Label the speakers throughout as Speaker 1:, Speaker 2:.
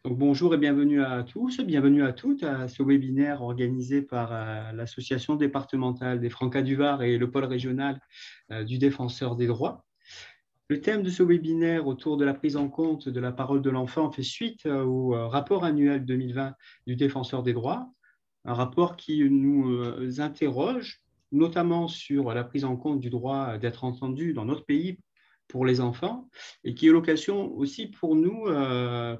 Speaker 1: Donc, bonjour et bienvenue à tous, bienvenue à toutes à ce webinaire organisé par l'Association départementale des Francas du Var et le pôle régional du Défenseur des droits. Le thème de ce webinaire autour de la prise en compte de la parole de l'enfant fait suite au rapport annuel 2020 du Défenseur des droits, un rapport qui nous interroge notamment sur la prise en compte du droit d'être entendu dans notre pays pour les enfants et qui est l'occasion aussi pour nous,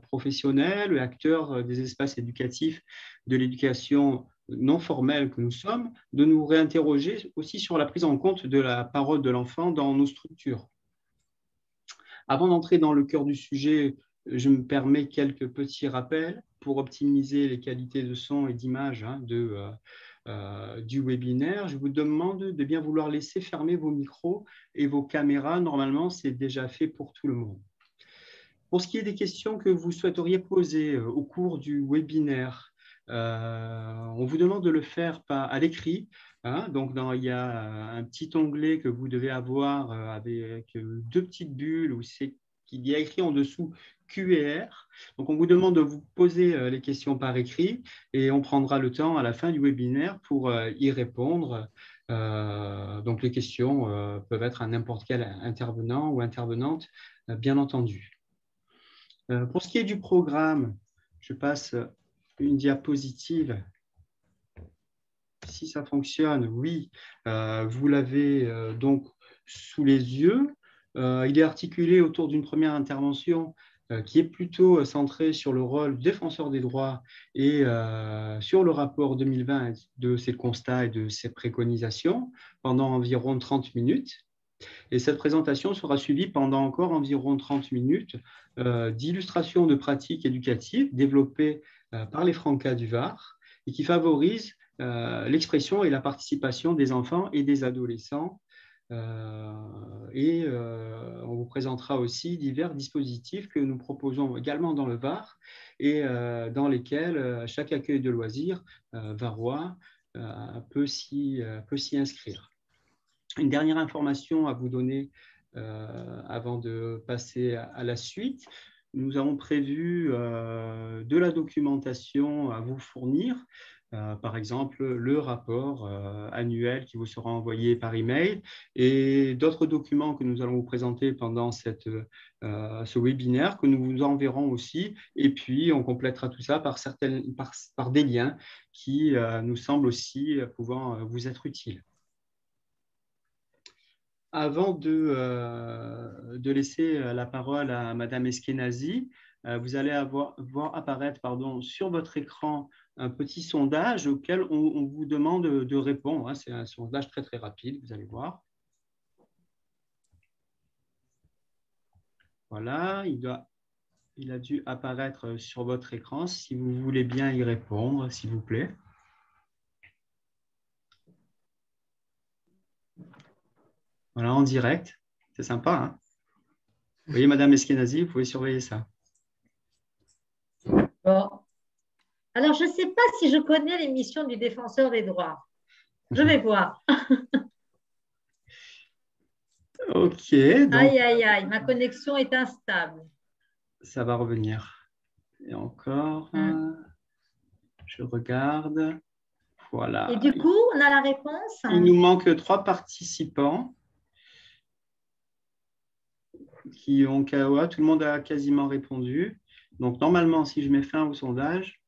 Speaker 1: professionnels, acteurs des espaces éducatifs de l'éducation non formelle que nous sommes, de nous réinterroger aussi sur la prise en compte de la parole de l'enfant dans nos structures. Avant d'entrer dans le cœur du sujet, je me permets quelques petits rappels pour optimiser les qualités de son et d'image du webinaire. Je vous demande de bien vouloir laisser fermer vos micros et vos caméras. Normalement, c'est déjà fait pour tout le monde. Pour ce qui est des questions que vous souhaiteriez poser au cours du webinaire, on vous demande de le faire à l'écrit. Donc, il y a un petit onglet que vous devez avoir avec deux petites bulles où il y a écrit en dessous Q et R. Donc, on vous demande de vous poser les questions par écrit et on prendra le temps à la fin du webinaire pour y répondre. Donc, les questions peuvent être à n'importe quel intervenant ou intervenante, bien entendu. Pour ce qui est du programme, je passe une diapositive. Si ça fonctionne, oui, vous l'avez donc sous les yeux. Il est articulé autour d'une première intervention qui est plutôt centrée sur le rôle du défenseur des droits et sur le rapport 2020 de ses constats et de ses préconisations pendant environ 30 minutes. Et cette présentation sera suivie pendant encore environ 30 minutes d'illustrations de pratiques éducatives développées par les Francas du Var et qui favorisent l'expression et la participation des enfants et des adolescents. On vous présentera aussi divers dispositifs que nous proposons également dans le Var et dans lesquels chaque accueil de loisirs varois peut s'y inscrire. Une dernière information à vous donner avant de passer à la suite. Nous avons prévu de la documentation à vous fournir, par exemple le rapport annuel qui vous sera envoyé par email et d'autres documents que nous allons vous présenter pendant ce webinaire que nous vous enverrons aussi. Et puis, on complétera tout ça par des liens qui nous semblent aussi pouvant vous être utiles. Avant de laisser la parole à Madame Eskenazi, vous allez voir apparaître sur votre écran un petit sondage auquel on vous demande de répondre. C'est un sondage très, très rapide, vous allez voir. Voilà, il a dû apparaître sur votre écran. Si vous voulez bien y répondre, s'il vous plaît. Voilà, en direct. C'est sympa, hein? Vous voyez, Madame Eskenazi, vous pouvez surveiller ça.
Speaker 2: Bon. Alors, je ne sais pas si je connais l'émission du Défenseur des droits. Je vais voir.
Speaker 1: Ok. Donc,
Speaker 2: aïe, aïe, aïe, ma connexion est instable.
Speaker 1: Ça va revenir. Et encore, je regarde. Voilà.
Speaker 2: Et du coup, on a la réponse.
Speaker 1: Il nous manque 3 participants qui ont KOA. Tout le monde a quasiment répondu. Donc, normalement, si je mets fin au sondage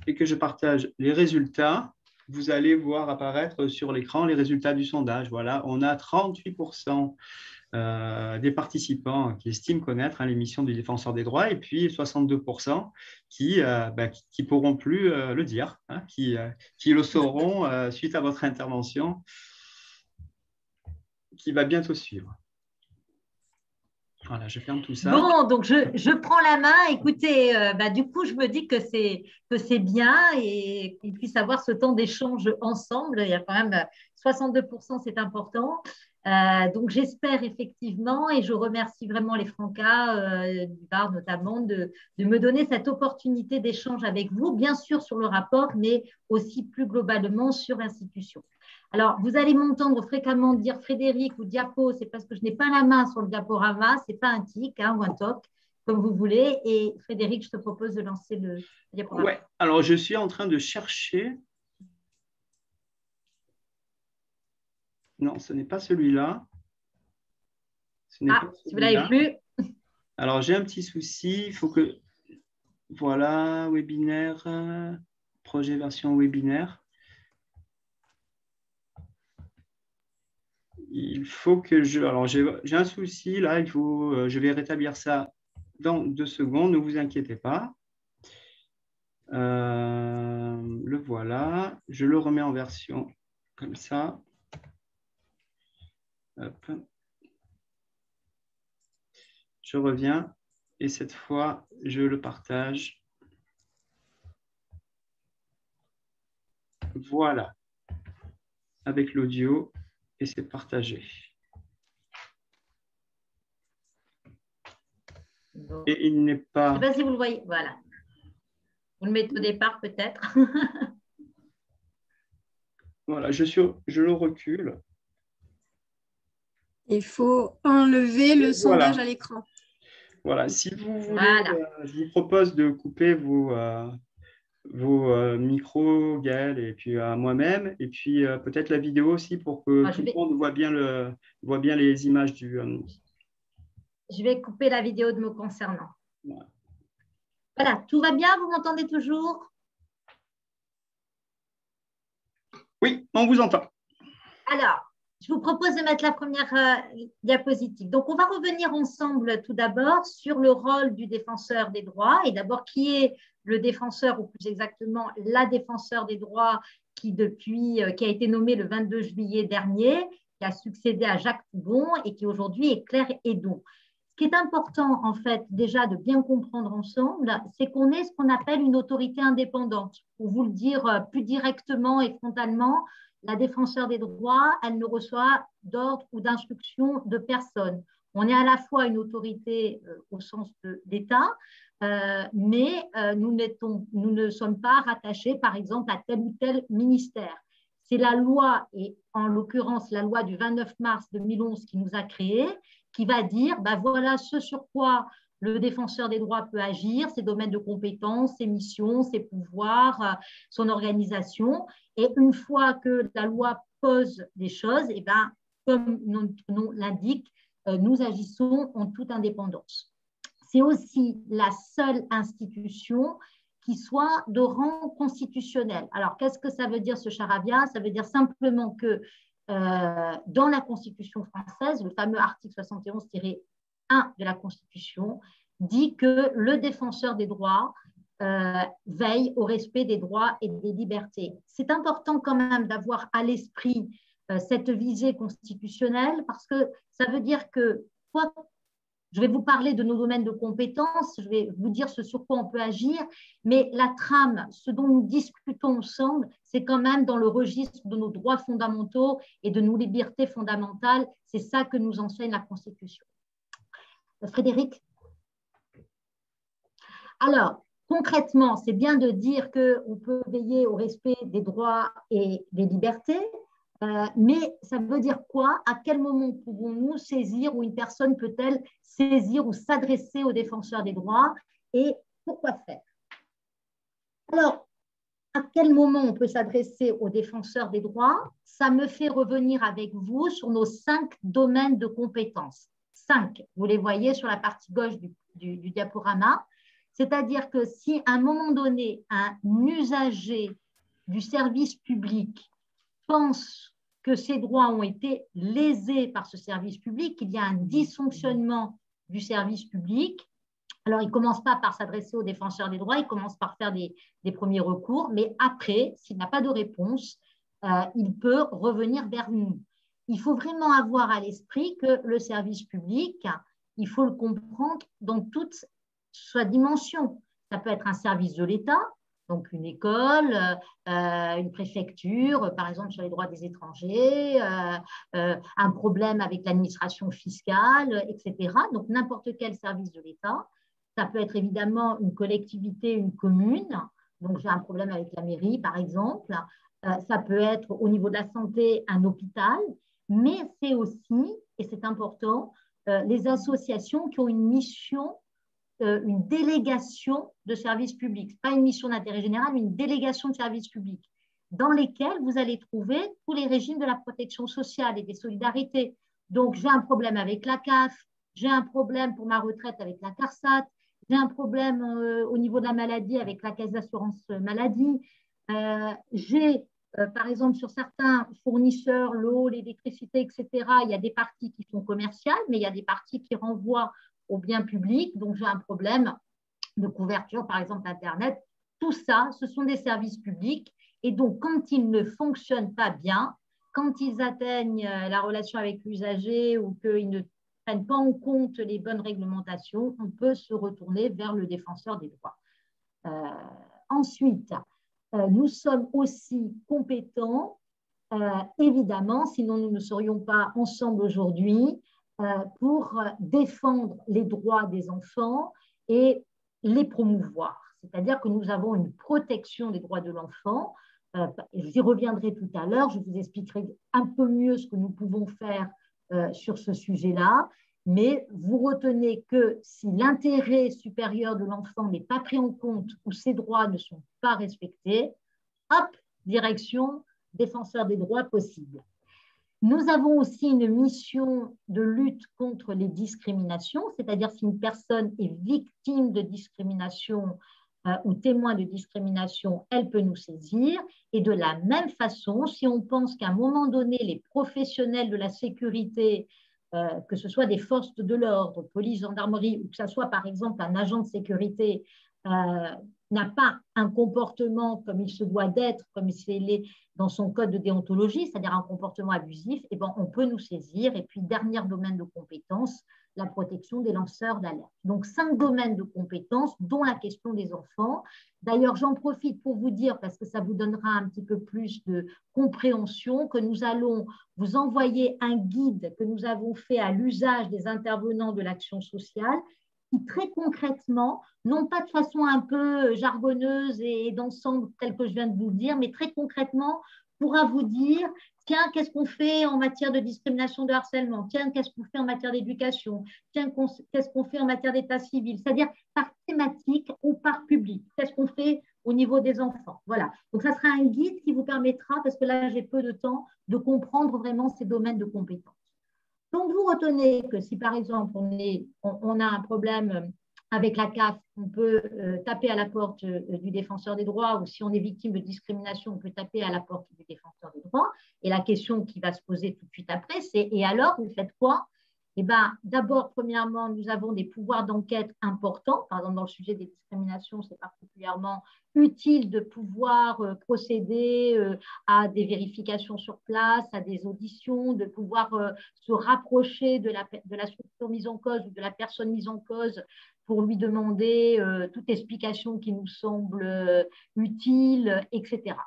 Speaker 1: et que je partage les résultats, vous allez voir apparaître sur l'écran les résultats du sondage. Voilà, on a 38% des participants qui estiment connaître l'émission du Défenseur des droits et puis 62% qui ne pourront plus le dire, qui le sauront suite à votre intervention qui va bientôt suivre. Voilà, je ferme tout ça.
Speaker 2: Bon, donc je prends la main. Écoutez, du coup, je me dis que c'est bien et qu'on puisse avoir ce temps d'échange ensemble. Il y a quand même 62%, c'est important. Donc, j'espère effectivement, et je remercie vraiment les Francas du Var notamment, de me donner cette opportunité d'échange avec vous, bien sûr sur le rapport, mais aussi plus globalement sur l'institution. Alors, vous allez m'entendre fréquemment dire Frédéric ou Diapo, c'est parce que je n'ai pas la main sur le diaporama, ce n'est pas un tic ou un toc, comme vous voulez. Et Frédéric, je te propose de lancer le diaporama.
Speaker 1: Ouais, alors je suis en train de chercher. Non, ce n'est pas celui-là. Ce n'est pas
Speaker 2: Si vous l'avez
Speaker 1: celui-là.
Speaker 2: plus.
Speaker 1: Alors, j'ai un petit souci. Il faut que. Voilà, webinaire, projet version webinaire. Il faut que je. Alors, j'ai un souci là. Je vais rétablir ça dans 2 secondes. Ne vous inquiétez pas. Le voilà. Je le remets en version comme ça. Hop. Je reviens et cette fois, je le partage. Voilà, avec l'audio et c'est partagé. Et il n'est pas…
Speaker 2: Je ne sais pas si vous le voyez. Voilà. Vous le mettez au départ peut-être.
Speaker 1: Voilà, je le recule.
Speaker 3: Il faut enlever le sondage à l'écran.
Speaker 1: Voilà, si vous voulez,
Speaker 2: Voilà.
Speaker 1: je vous propose de couper vos micros, Gaël, et puis à moi-même, et puis peut-être la vidéo aussi pour que tout le monde voit bien les images du…
Speaker 2: Je vais couper la vidéo de me concernant. Voilà, tout va bien? Vous m'entendez toujours?
Speaker 1: Oui, on vous entend.
Speaker 2: Alors, je vous propose de mettre la première diapositive. Donc, on va revenir ensemble tout d'abord sur le rôle du défenseur des droits et d'abord qui est le défenseur, ou plus exactement la défenseur des droits qui a été nommé le 22 juillet dernier, qui a succédé à Jacques Toubon et qui aujourd'hui est Claire Hédon. Ce qui est important, en fait, déjà de bien comprendre ensemble, c'est qu'on est ce qu'on appelle une autorité indépendante. Pour vous le dire plus directement et frontalement, la défenseure des droits, elle ne reçoit d'ordre ou d'instruction de personne. On est à la fois une autorité au sens d'État, mais nous ne sommes pas rattachés, par exemple, à tel ou tel ministère. C'est la loi, et en l'occurrence la loi du 29 mars 2011 qui nous a créés, qui va dire, ben voilà ce sur quoi le défenseur des droits peut agir, ses domaines de compétences, ses missions, ses pouvoirs, son organisation. Et une fois que la loi pose des choses, et ben, comme notre nom l'indique, nous agissons en toute indépendance. C'est aussi la seule institution qui soit de rang constitutionnel. Alors, qu'est-ce que ça veut dire ce charabia? Ça veut dire simplement que dans la Constitution française, le fameux article 71-1 de la Constitution dit que le défenseur des droits veille au respect des droits et des libertés. C'est important quand même d'avoir à l'esprit cette visée constitutionnelle parce que ça veut dire que je vais vous parler de nos domaines de compétences, je vais vous dire ce sur quoi on peut agir, mais la trame, ce dont nous discutons ensemble, c'est quand même dans le registre de nos droits fondamentaux et de nos libertés fondamentales. C'est ça que nous enseigne la Constitution. Frédéric? Alors, concrètement, c'est bien de dire qu'on peut veiller au respect des droits et des libertés, mais ça veut dire quoi? À quel moment pouvons-nous saisir ou une personne peut-elle saisir ou s'adresser au défenseur des droits et pourquoi faire? Alors, à quel moment on peut s'adresser au défenseur des droits? Ça me fait revenir avec vous sur nos 5 domaines de compétences. 5, vous les voyez sur la partie gauche du diaporama. C'est-à-dire que si à un moment donné, un usager du service public pense que ses droits ont été lésés par ce service public, qu'il y a un dysfonctionnement du service public, alors il ne commence pas par s'adresser au défenseur des droits, il commence par faire des premiers recours, mais après, s'il n'a pas de réponse, il peut revenir vers nous. Il faut vraiment avoir à l'esprit que le service public, il faut le comprendre dans toute sa dimension. Ça peut être un service de l'État, donc une école, une préfecture, par exemple sur les droits des étrangers, un problème avec l'administration fiscale, etc. Donc n'importe quel service de l'État. Ça peut être évidemment une collectivité, une commune. Donc j'ai un problème avec la mairie, par exemple. Ça peut être au niveau de la santé, un hôpital. Mais c'est aussi, et c'est important, les associations qui ont une mission une délégation de service public. Ce n'est pas une mission d'intérêt général, mais une délégation de service public dans lesquelles vous allez trouver tous les régimes de la protection sociale et des solidarités. Donc, j'ai un problème avec la CAF, j'ai un problème pour ma retraite avec la CARSAT, j'ai un problème au niveau de la maladie avec la caisse d'assurance maladie, j'ai, par exemple, sur certains fournisseurs, l'eau, l'électricité, etc., il y a des parties qui sont commerciales, mais il y a des parties qui renvoient au bien public. Donc, j'ai un problème de couverture, par exemple, Internet. Tout ça, ce sont des services publics. Et donc, quand ils ne fonctionnent pas bien, quand ils atteignent la relation avec l'usager ou qu'ils ne prennent pas en compte les bonnes réglementations, on peut se retourner vers le défenseur des droits. Ensuite, nous sommes aussi compétents, évidemment, sinon nous ne serions pas ensemble aujourd'hui, pour défendre les droits des enfants et les promouvoir. C'est-à-dire que nous avons une protection des droits de l'enfant. J'y reviendrai tout à l'heure, je vous expliquerai un peu mieux ce que nous pouvons faire sur ce sujet-là, mais vous retenez que si l'intérêt supérieur de l'enfant n'est pas pris en compte ou ses droits ne sont pas respectés, hop, direction défenseur des droits possible. Nous avons aussi une mission de lutte contre les discriminations, c'est-à-dire si une personne est victime de discrimination ou témoin de discrimination, elle peut nous saisir. Et de la même façon, si on pense qu'à un moment donné, les professionnels de la sécurité, que ce soit des forces de l'ordre, police, gendarmerie, ou que ce soit par exemple un agent de sécurité, n'a pas un comportement comme il se doit d'être, comme il est dans son code de déontologie, c'est-à-dire un comportement abusif, eh ben, on peut nous saisir. Et puis, dernier domaine de compétence, la protection des lanceurs d'alerte. Donc, 5 domaines de compétences, dont la question des enfants. D'ailleurs, j'en profite pour vous dire, parce que ça vous donnera un petit peu plus de compréhension, que nous allons vous envoyer un guide que nous avons fait à l'usage des intervenants de l'action sociale, qui très concrètement, non pas de façon un peu jargonneuse et d'ensemble tel que je viens de vous le dire, mais très concrètement pourra vous dire, tiens, qu'est-ce qu'on fait en matière de discrimination, de harcèlement, tiens, qu'est-ce qu'on fait en matière d'éducation, tiens, qu'est-ce qu'on fait en matière d'état civil, c'est-à-dire par thématique ou par public, qu'est-ce qu'on fait au niveau des enfants. Voilà, donc ça sera un guide qui vous permettra, parce que là j'ai peu de temps, de comprendre vraiment ces domaines de compétences. Donc, vous retenez que si, par exemple, on a un problème avec la CAF, on peut taper à la porte du défenseur des droits, ou si on est victime de discrimination, on peut taper à la porte du défenseur des droits. Et la question qui va se poser tout de suite après, c'est « et alors, vous faites quoi ?» Eh bien, d'abord, premièrement, nous avons des pouvoirs d'enquête importants. Par exemple, dans le sujet des discriminations, c'est particulièrement utile de pouvoir procéder à des vérifications sur place, à des auditions, de pouvoir se rapprocher de la structure mise en cause ou de la personne mise en cause pour lui demander toute explication qui nous semble utile, etc.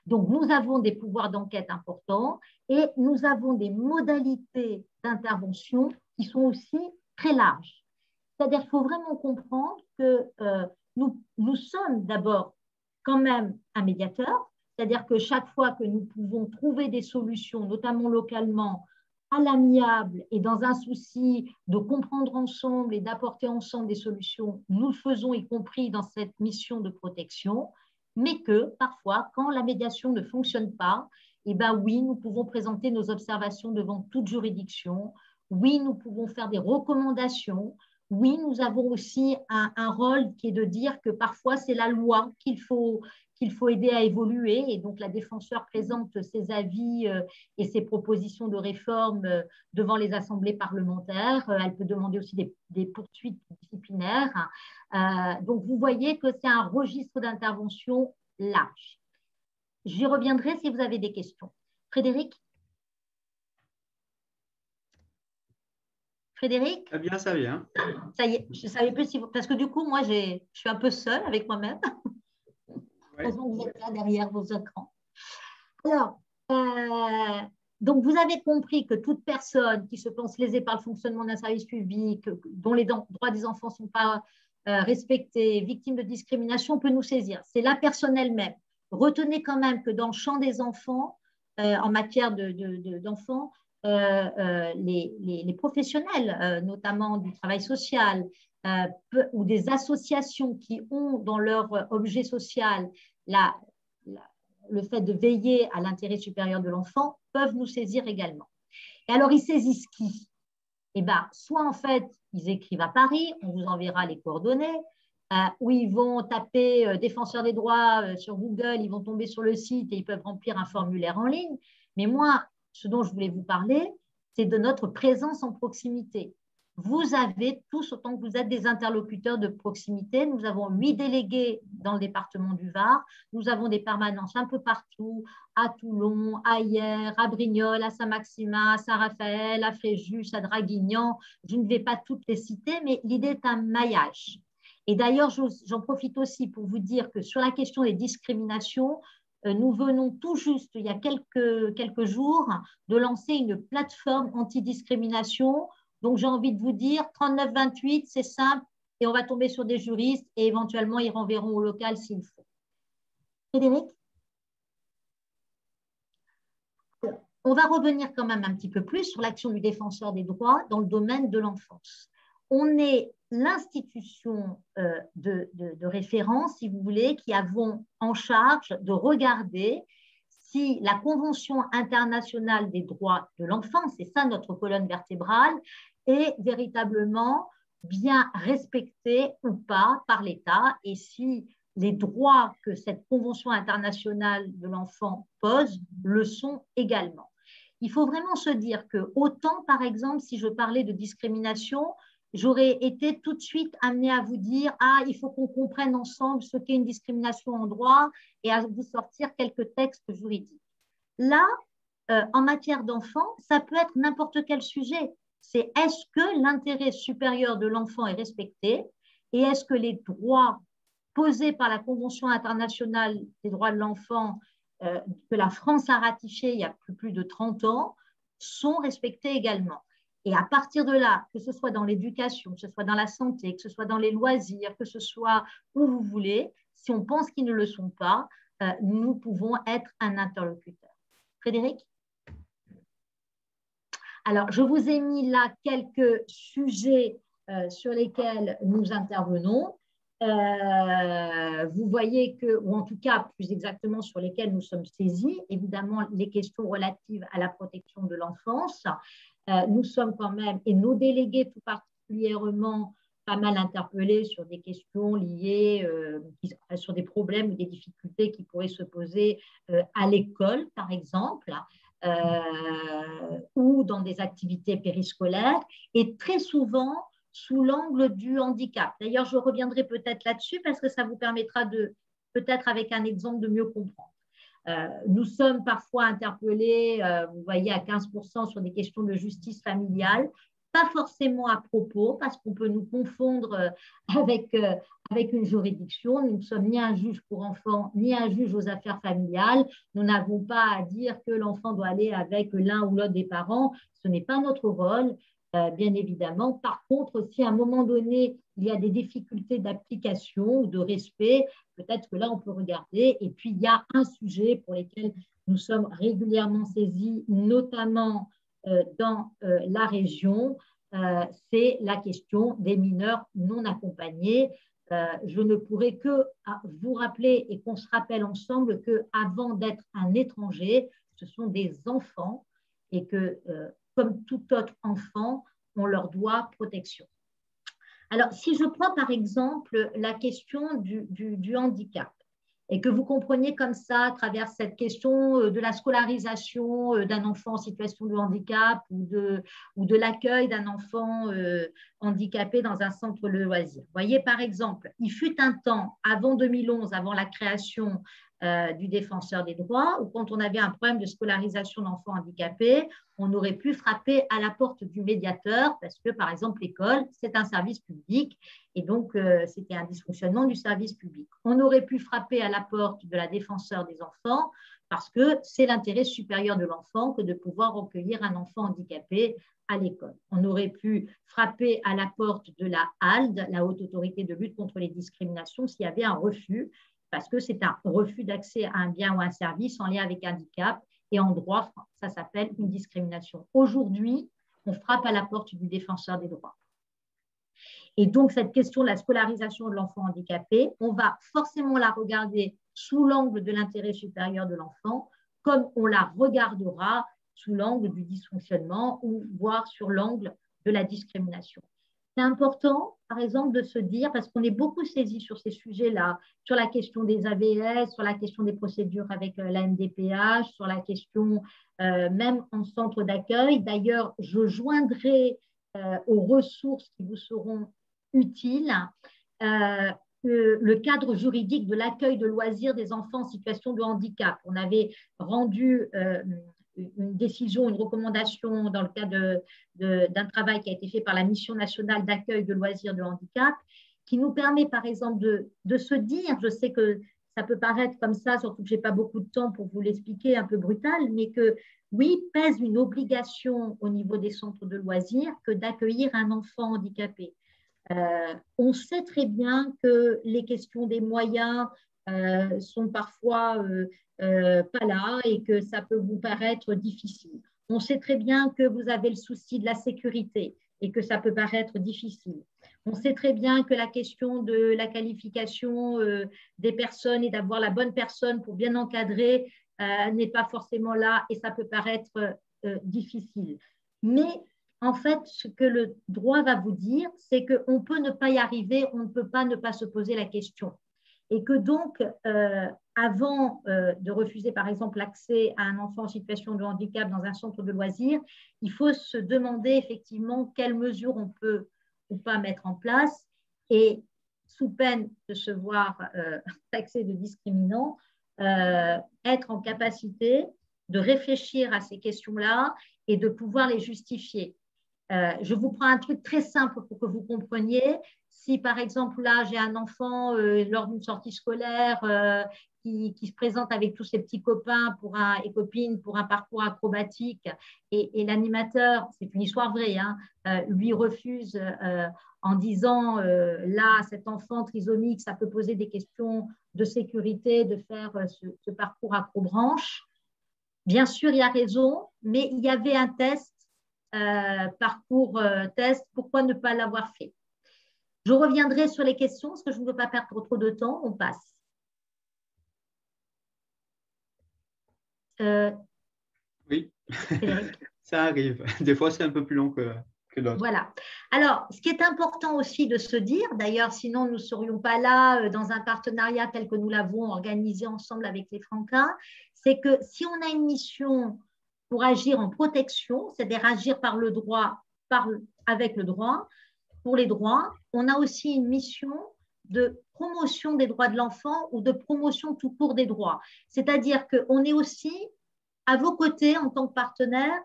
Speaker 2: Donc, nous avons des pouvoirs d'enquête importants et nous avons des modalités d'intervention qui sont aussi très larges. C'est-à-dire qu'il faut vraiment comprendre que nous sommes d'abord quand même un médiateur, c'est-à-dire que chaque fois que nous pouvons trouver des solutions, notamment localement, à l'amiable et dans un souci de comprendre ensemble et d'apporter ensemble des solutions, nous le faisons, y compris dans cette mission de protection, mais que parfois, quand la médiation ne fonctionne pas, eh bien oui, nous pouvons présenter nos observations devant toute juridiction, oui, nous pouvons faire des recommandations, oui, nous avons aussi un rôle qui est de dire que parfois c'est la loi qu'il faut aider à évoluer, et donc la défenseure présente ses avis et ses propositions de réforme devant les assemblées parlementaires. Elle peut demander aussi des poursuites disciplinaires. Donc vous voyez que c'est un registre d'intervention large. J'y reviendrai si vous avez des questions. Frédéric? Frédéric?
Speaker 1: Ça vient, ça vient.
Speaker 2: Ça y est, je ne savais plus si vous... Parce que du coup, moi, je suis un peu seule avec moi-même.
Speaker 1: Ouais.
Speaker 2: Vous êtes là derrière vos écrans. Alors, donc vous avez compris que toute personne qui se pense lésée par le fonctionnement d'un service public, dont les droits des enfants ne sont pas respectés, victime de discrimination, peut nous saisir. C'est la personne elle-même. Retenez quand même que dans le champ des enfants, en matière d'enfants, les professionnels, notamment du travail social, ou des associations qui ont dans leur objet social le fait de veiller à l'intérêt supérieur de l'enfant peuvent nous saisir également. Et alors, ils saisissent qui? Eh bien, soit en fait, ils écrivent à Paris, on vous enverra les coordonnées, où ils vont taper défenseur des droits sur Google, ils vont tomber sur le site et ils peuvent remplir un formulaire en ligne. Mais moi, ce dont je voulais vous parler, c'est de notre présence en proximité. Vous avez tous, autant que vous êtes des interlocuteurs de proximité, nous avons 8 délégués dans le département du Var, nous avons des permanences un peu partout, à Toulon, à Hyères, à Brignoles, à Saint-Maximin, à Saint-Raphaël, à Fréjus, à Draguignan. Je ne vais pas toutes les citer, mais l'idée est un maillage. Et d'ailleurs, j'en profite aussi pour vous dire que sur la question des discriminations, nous venons tout juste, il y a quelques jours, de lancer une plateforme anti-discrimination. Donc, j'ai envie de vous dire, 3928, c'est simple, et on va tomber sur des juristes, et éventuellement, ils renverront au local s'il faut. Frédéric? On va revenir quand même un petit peu plus sur l'action du défenseur des droits dans le domaine de l'enfance. On est l'institution de référence, si vous voulez, qui avons en charge de regarder si la Convention internationale des droits de l'enfant, c'est ça notre colonne vertébrale, est véritablement bien respectée ou pas par l'État, et si les droits que cette Convention internationale de l'enfant pose le sont également. Il faut vraiment se dire que autant, par exemple, si je parlais de discrimination, j'aurais été tout de suite amenée à vous dire « Ah, il faut qu'on comprenne ensemble ce qu'est une discrimination en droit » et à vous sortir quelques textes juridiques. Là, en matière d'enfant, ça peut être n'importe quel sujet. C'est est-ce que l'intérêt supérieur de l'enfant est respecté et est-ce que les droits posés par la Convention internationale des droits de l'enfant que la France a ratifié il y a plus de 30 ans sont respectés également. Et à partir de là, que ce soit dans l'éducation, que ce soit dans la santé, que ce soit dans les loisirs, que ce soit où vous voulez, si on pense qu'ils ne le sont pas, nous pouvons être un interlocuteur. Frédéric? Alors, je vous ai mis là quelques sujets sur lesquels nous intervenons. Vous voyez que, ou en tout cas plus exactement sur lesquels nous sommes saisis, évidemment les questions relatives à la protection de l'enfance. Nous sommes quand même, et nos délégués tout particulièrement, pas mal interpellés sur des questions liées, sur des problèmes ou des difficultés qui pourraient se poser à l'école, par exemple, ou dans des activités périscolaires, et très souvent sous l'angle du handicap. D'ailleurs, je reviendrai peut-être là-dessus parce que ça vous permettra de, peut-être avec un exemple, de mieux comprendre. Nous sommes parfois interpellés, vous voyez, à 15% sur des questions de justice familiale, pas forcément à propos, parce qu'on peut nous confondre avec une juridiction. Nous ne sommes ni un juge pour enfants, ni un juge aux affaires familiales. Nous n'avons pas à dire que l'enfant doit aller avec l'un ou l'autre des parents. Ce n'est pas notre rôle. Bien évidemment. Par contre, si à un moment donné, il y a des difficultés d'application ou de respect, peut-être que là, on peut regarder. Et puis, il y a un sujet pour lequel nous sommes régulièrement saisis, notamment dans la région, c'est la question des mineurs non accompagnés. Je ne pourrais que vous rappeler et qu'on se rappelle ensemble qu'avant d'être un étranger, ce sont des enfants et que comme tout autre enfant, on leur doit protection. Alors, si je prends par exemple la question du handicap, et que vous compreniez comme ça, à travers cette question de la scolarisation d'un enfant en situation de handicap ou de l'accueil d'un enfant handicapé dans un centre de loisirs. Vous voyez, par exemple, il fut un temps, avant 2011, avant la création du défenseur des droits, où quand on avait un problème de scolarisation d'enfants handicapés, on aurait pu frapper à la porte du médiateur parce que, par exemple, l'école, c'est un service public et donc c'était un dysfonctionnement du service public. On aurait pu frapper à la porte de la défenseur des enfants parce que c'est l'intérêt supérieur de l'enfant que de pouvoir recueillir un enfant handicapé à l'école. On aurait pu frapper à la porte de la HALD, la Haute Autorité de lutte contre les discriminations, s'il y avait un refus, parce que c'est un refus d'accès à un bien ou un service en lien avec un handicap, et en droit, ça s'appelle une discrimination. Aujourd'hui, on frappe à la porte du défenseur des droits. Et donc, cette question de la scolarisation de l'enfant handicapé, on va forcément la regarder sous l'angle de l'intérêt supérieur de l'enfant, comme on la regardera sous l'angle du dysfonctionnement ou voire sur l'angle de la discrimination. C'est important, par exemple, de se dire, parce qu'on est beaucoup saisi sur ces sujets-là, sur la question des AVS, sur la question des procédures avec la MDPH, sur la question même en centre d'accueil. D'ailleurs, je joindrai aux ressources qui vous seront utiles le cadre juridique de l'accueil de loisirs des enfants en situation de handicap. On avait rendu une décision, une recommandation dans le cadre d'un travail qui a été fait par la Mission nationale d'accueil de loisirs de handicap, qui nous permet par exemple de se dire, je sais que ça peut paraître comme ça, surtout que je n'ai pas beaucoup de temps pour vous l'expliquer, un peu brutal, mais que oui, pèse une obligation au niveau des centres de loisirs que d'accueillir un enfant handicapé. On sait très bien que les questions des moyens sont parfois pas là et que ça peut vous paraître difficile. On sait très bien que vous avez le souci de la sécurité et que ça peut paraître difficile. On sait très bien que la question de la qualification des personnes et d'avoir la bonne personne pour bien encadrer n'est pas forcément là et ça peut paraître difficile. Mais en fait, ce que le droit va vous dire, c'est qu'on peut ne pas y arriver, on ne peut pas ne pas se poser la question. Et que donc, avant de refuser, par exemple, l'accès à un enfant en situation de handicap dans un centre de loisirs, il faut se demander effectivement quelles mesures on peut ou pas mettre en place et, sous peine de se voir taxé de discriminant, être en capacité de réfléchir à ces questions-là et de pouvoir les justifier. Je vous prends un truc très simple pour que vous compreniez. Si, par exemple, là, j'ai un enfant lors d'une sortie scolaire qui se présente avec tous ses petits copains et copines pour un parcours acrobatique et l'animateur, c'est une histoire vraie, hein, lui refuse en disant là, cet enfant trisomique, ça peut poser des questions de sécurité de faire ce parcours acrobranche. Bien sûr, il y a raison, mais il y avait un test, parcours test, pourquoi ne pas l'avoir fait? Je reviendrai sur les questions parce que je ne veux pas perdre trop de temps. On passe.
Speaker 1: Oui, ça arrive. Des fois, c'est un peu plus long que d'autres.
Speaker 2: Voilà. Alors, ce qui est important aussi de se dire, d'ailleurs, sinon nous ne serions pas là dans un partenariat tel que nous l'avons organisé ensemble avec les Francas, c'est que si on a une mission pour agir en protection, c'est-à-dire agir par le droit, avec le droit, pour les droits, on a aussi une mission de promotion des droits de l'enfant ou de promotion tout court des droits. C'est-à-dire qu'on est aussi à vos côtés en tant que partenaire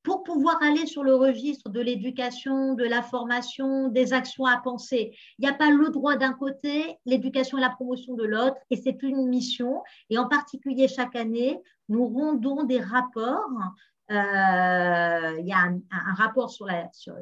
Speaker 2: pour pouvoir aller sur le registre de l'éducation, de la formation, des actions à penser. Il n'y a pas le droit d'un côté, l'éducation et la promotion de l'autre, et c'est une mission. Et en particulier, chaque année, nous rendons des rapports. Il y a un rapport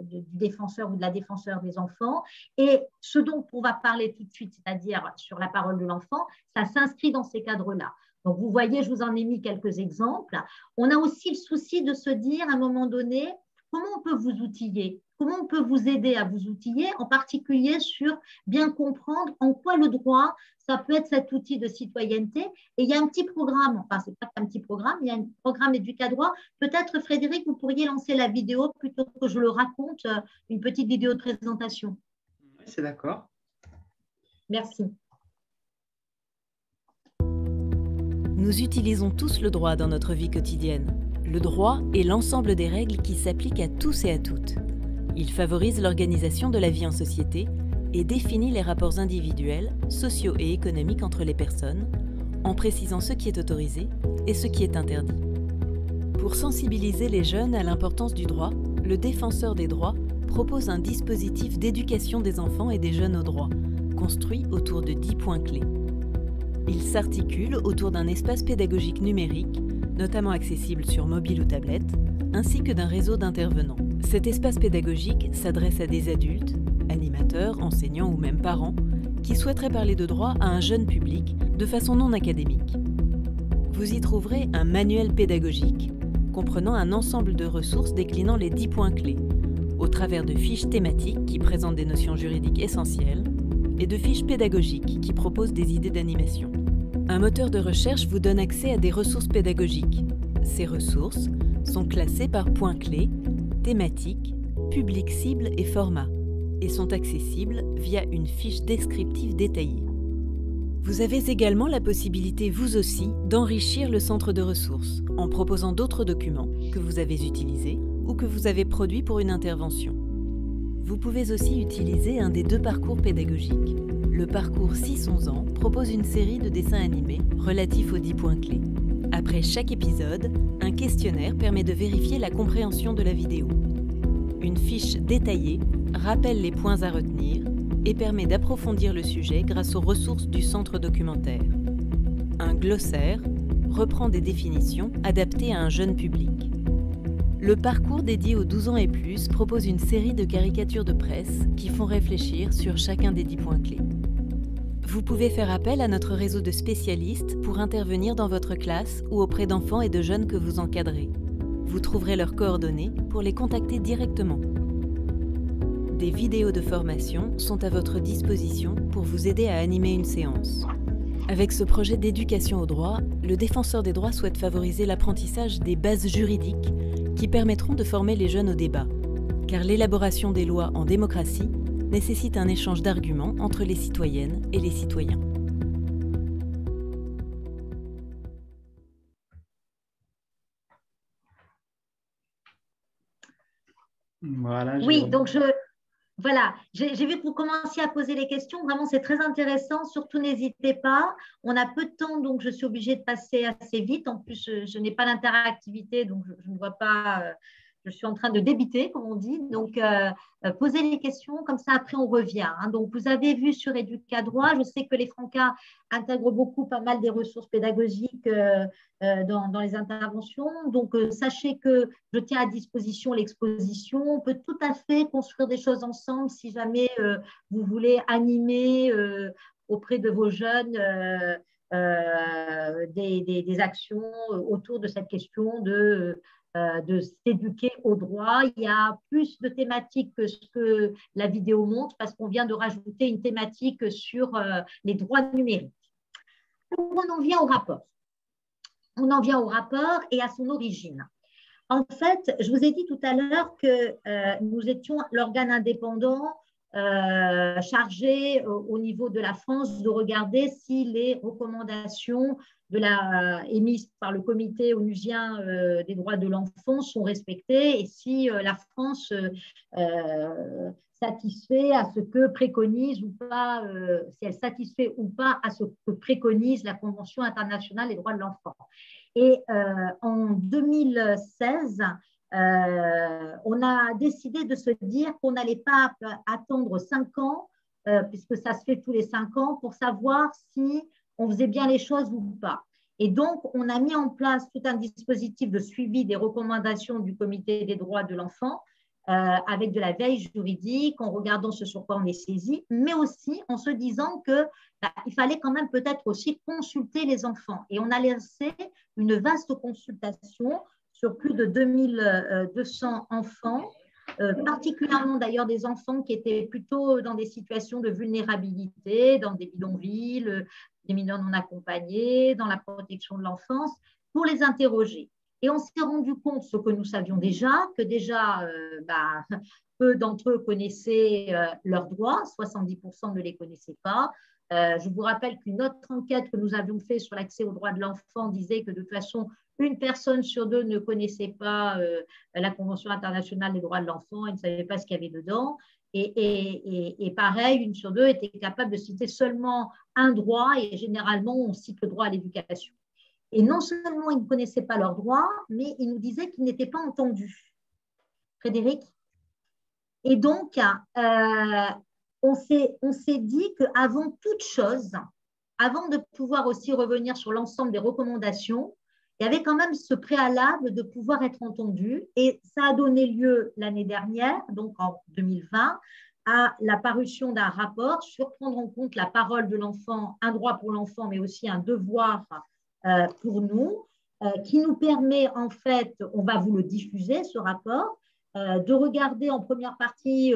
Speaker 2: du défenseur ou de la défenseure des enfants. Et ce dont on va parler tout de suite, c'est-à-dire sur la parole de l'enfant, ça s'inscrit dans ces cadres-là. Donc, vous voyez, je vous en ai mis quelques exemples. On a aussi le souci de se dire, à un moment donné, comment on peut vous outiller? Comment on peut vous aider à vous outiller, en particulier sur bien comprendre en quoi le droit, ça peut être cet outil de citoyenneté. Et il y a un petit programme, enfin, ce n'est pas un petit programme, il y a un programme Éducadroit. Peut-être, Frédéric, vous pourriez lancer la vidéo plutôt que je le raconte, une petite vidéo de présentation.
Speaker 1: Oui, c'est d'accord.
Speaker 2: Merci.
Speaker 4: Nous utilisons tous le droit dans notre vie quotidienne. Le droit est l'ensemble des règles qui s'appliquent à tous et à toutes. Il favorise l'organisation de la vie en société et définit les rapports individuels, sociaux et économiques entre les personnes, en précisant ce qui est autorisé et ce qui est interdit. Pour sensibiliser les jeunes à l'importance du droit, le Défenseur des droits propose un dispositif d'éducation des enfants et des jeunes au droit, construit autour de 10 points clés. Il s'articule autour d'un espace pédagogique numérique, notamment accessible sur mobile ou tablette, ainsi que d'un réseau d'intervenants. Cet espace pédagogique s'adresse à des adultes, animateurs, enseignants ou même parents, qui souhaiteraient parler de droit à un jeune public de façon non académique. Vous y trouverez un manuel pédagogique, comprenant un ensemble de ressources déclinant les 10 points clés, au travers de fiches thématiques qui présentent des notions juridiques essentielles et de fiches pédagogiques qui proposent des idées d'animation. Un moteur de recherche vous donne accès à des ressources pédagogiques. Ces ressources sont classées par points clés, thématiques, public cible et format, et sont accessibles via une fiche descriptive détaillée. Vous avez également la possibilité, vous aussi, d'enrichir le centre de ressources en proposant d'autres documents que vous avez utilisés ou que vous avez produits pour une intervention. Vous pouvez aussi utiliser un des 2 parcours pédagogiques. Le parcours 6-11 ans propose une série de dessins animés relatifs aux 10 points clés. Après chaque épisode, un questionnaire permet de vérifier la compréhension de la vidéo. Une fiche détaillée rappelle les points à retenir et permet d'approfondir le sujet grâce aux ressources du centre documentaire. Un glossaire reprend des définitions adaptées à un jeune public. Le parcours dédié aux 12 ans et plus propose une série de caricatures de presse qui font réfléchir sur chacun des 10 points clés. Vous pouvez faire appel à notre réseau de spécialistes pour intervenir dans votre classe ou auprès d'enfants et de jeunes que vous encadrez. Vous trouverez leurs coordonnées pour les contacter directement. Des vidéos de formation sont à votre disposition pour vous aider à animer une séance. Avec ce projet d'éducation au droit, le Défenseur des droits souhaite favoriser l'apprentissage des bases juridiques qui permettront de former les jeunes au débat, car l'élaboration des lois en démocratie nécessite un échange d'arguments entre les citoyennes et les citoyens.
Speaker 1: Voilà,
Speaker 2: oui, donc voilà, j'ai vu que vous commenciez à poser les questions. Vraiment, c'est très intéressant. Surtout, n'hésitez pas. On a peu de temps, donc je suis obligée de passer assez vite. En plus, je n'ai pas l'interactivité, donc je ne vois pas. Je suis en train de débiter, comme on dit. Donc, posez les questions. Comme ça, après, on revient. Donc, vous avez vu sur Éducadroit, je sais que les Francas intègrent beaucoup, pas mal des ressources pédagogiques dans les interventions. Donc, sachez que je tiens à disposition l'exposition. On peut tout à fait construire des choses ensemble si jamais vous voulez animer auprès de vos jeunes des actions autour de cette question de s'éduquer au droit. Il y a plus de thématiques que ce que la vidéo montre parce qu'on vient de rajouter une thématique sur les droits numériques. Donc, on en vient au rapport. On en vient au rapport et à son origine. En fait, je vous ai dit tout à l'heure que nous étions l'organe indépendant chargé au niveau de la France de regarder si les recommandations émises par le comité onusien des droits de l'enfant sont respectées et si la France satisfait à ce que préconise ou pas, si elle satisfait ou pas à ce que préconise la Convention internationale des droits de l'enfant. Et en 2016, on a décidé de se dire qu'on n'allait pas attendre 5 ans, puisque ça se fait tous les 5 ans, pour savoir si on faisait bien les choses ou pas. Et donc, on a mis en place tout un dispositif de suivi des recommandations du Comité des droits de l'enfant, avec de la veille juridique, en regardant ce sur quoi on est saisi, mais aussi en se disant qu'il fallait quand même peut-être aussi consulter les enfants. Et on a lancé une vaste consultation sur plus de 2200 enfants, particulièrement d'ailleurs des enfants qui étaient plutôt dans des situations de vulnérabilité, dans des bidonvilles, des mineurs non accompagnés, dans la protection de l'enfance, pour les interroger. Et on s'est rendu compte, ce que nous savions déjà, que peu d'entre eux connaissaient leurs droits, 70% ne les connaissaient pas. Je vous rappelle qu'une autre enquête que nous avions faite sur l'accès aux droits de l'enfant disait que de toute façon, une personne sur 2 ne connaissait pas la Convention internationale des droits de l'enfant et ne savait pas ce qu'il y avait dedans. Et pareil, 1 sur 2 était capable de citer seulement un droit et généralement, on cite le droit à l'éducation. Et non seulement ils ne connaissaient pas leurs droits, mais ils nous disaient qu'ils n'étaient pas entendus. Frédéric ? Et donc, on s'est dit qu'avant toute chose, avant de pouvoir aussi revenir sur l'ensemble des recommandations, il y avait quand même ce préalable de pouvoir être entendu. Et ça a donné lieu l'année dernière, donc en 2020, à la parution d'un rapport sur prendre en compte la parole de l'enfant, un droit pour l'enfant, mais aussi un devoir pour nous, qui nous permet en fait, on va vous le diffuser ce rapport, de regarder en première partie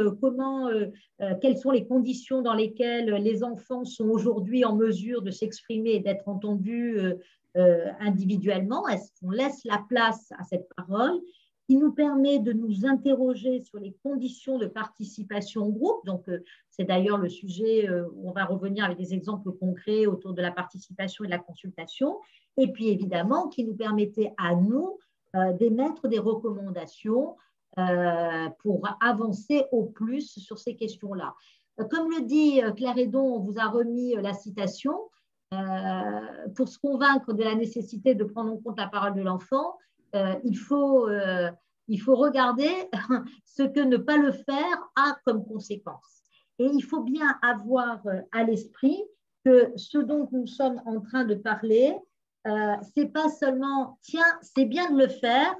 Speaker 2: quelles sont les conditions dans lesquelles les enfants sont aujourd'hui en mesure de s'exprimer et d'être entendus individuellement. Est-ce qu'on laisse la place à cette parole qui nous permet de nous interroger sur les conditions de participation au groupe. Donc, c'est d'ailleurs le sujet où on va revenir avec des exemples concrets autour de la participation et de la consultation. Et puis, évidemment, qui nous permettait à nous d'émettre des recommandations pour avancer au plus sur ces questions-là. Comme le dit Claire Hédon, on vous a remis la citation. Pour se convaincre de la nécessité de prendre en compte la parole de l'enfant, il faut regarder ce que ne pas le faire a comme conséquence. Et il faut bien avoir à l'esprit que ce dont nous sommes en train de parler, c'est pas seulement « tiens, c'est bien de le faire,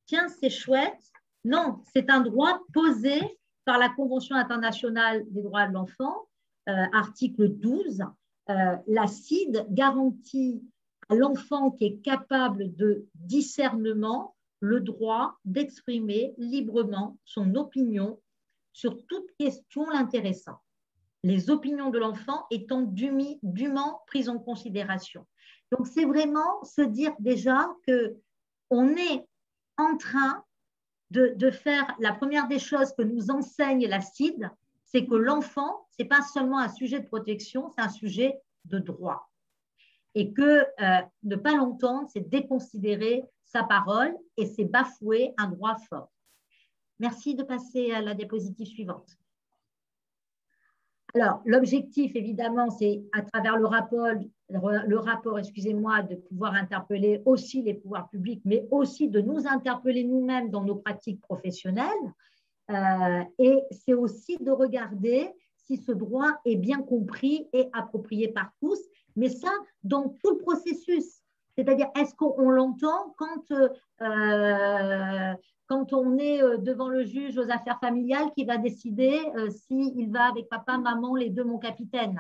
Speaker 2: tiens, c'est chouette ». Non, c'est un droit posé par la Convention internationale des droits de l'enfant, article 12. La CIDE garantit à l'enfant qui est capable de discernement le droit d'exprimer librement son opinion sur toute question l'intéressant, les opinions de l'enfant étant dûment prises en considération. Donc, c'est vraiment se dire déjà qu'on est en train de faire la première des choses que nous enseigne la CIDE, c'est que l'enfant, ce n'est pas seulement un sujet de protection, c'est un sujet de droit. Et que ne pas l'entendre, c'est déconsidérer sa parole et c'est bafouer un droit fort. Merci de passer à la diapositive suivante. Alors, l'objectif, évidemment, c'est à travers le rapport, excusez-moi, de pouvoir interpeller aussi les pouvoirs publics, mais aussi de nous interpeller nous-mêmes dans nos pratiques professionnelles. Et c'est aussi de regarder si ce droit est bien compris et approprié par tous, mais ça, dans tout le processus. C'est-à-dire, est-ce qu'on l'entend quand on est devant le juge aux affaires familiales qui va décider s'il va avec papa, maman, les deux, mon capitaine?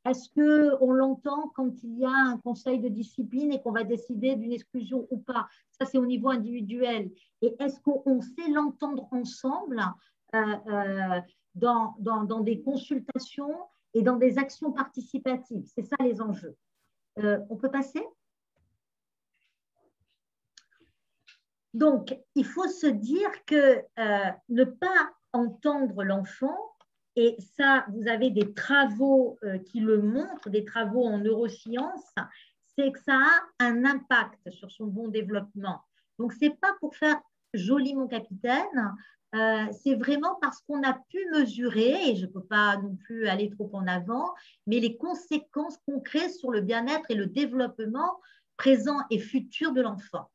Speaker 2: Est-ce qu'on l'entend quand il y a un conseil de discipline et qu'on va décider d'une exclusion ou pas? Ça, c'est au niveau individuel. Et est-ce qu'on sait l'entendre ensemble dans des consultations et dans des actions participatives? C'est ça les enjeux. On peut passer? Donc, il faut se dire que ne pas entendre l'enfant, et ça, vous avez des travaux qui le montrent, des travaux en neurosciences, c'est que ça a un impact sur son bon développement. Donc, ce n'est pas pour faire joli mon capitaine, c'est vraiment parce qu'on a pu mesurer, et je ne peux pas non plus aller trop en avant, mais les conséquences concrètes sur le bien-être et le développement présent et futur de l'enfant.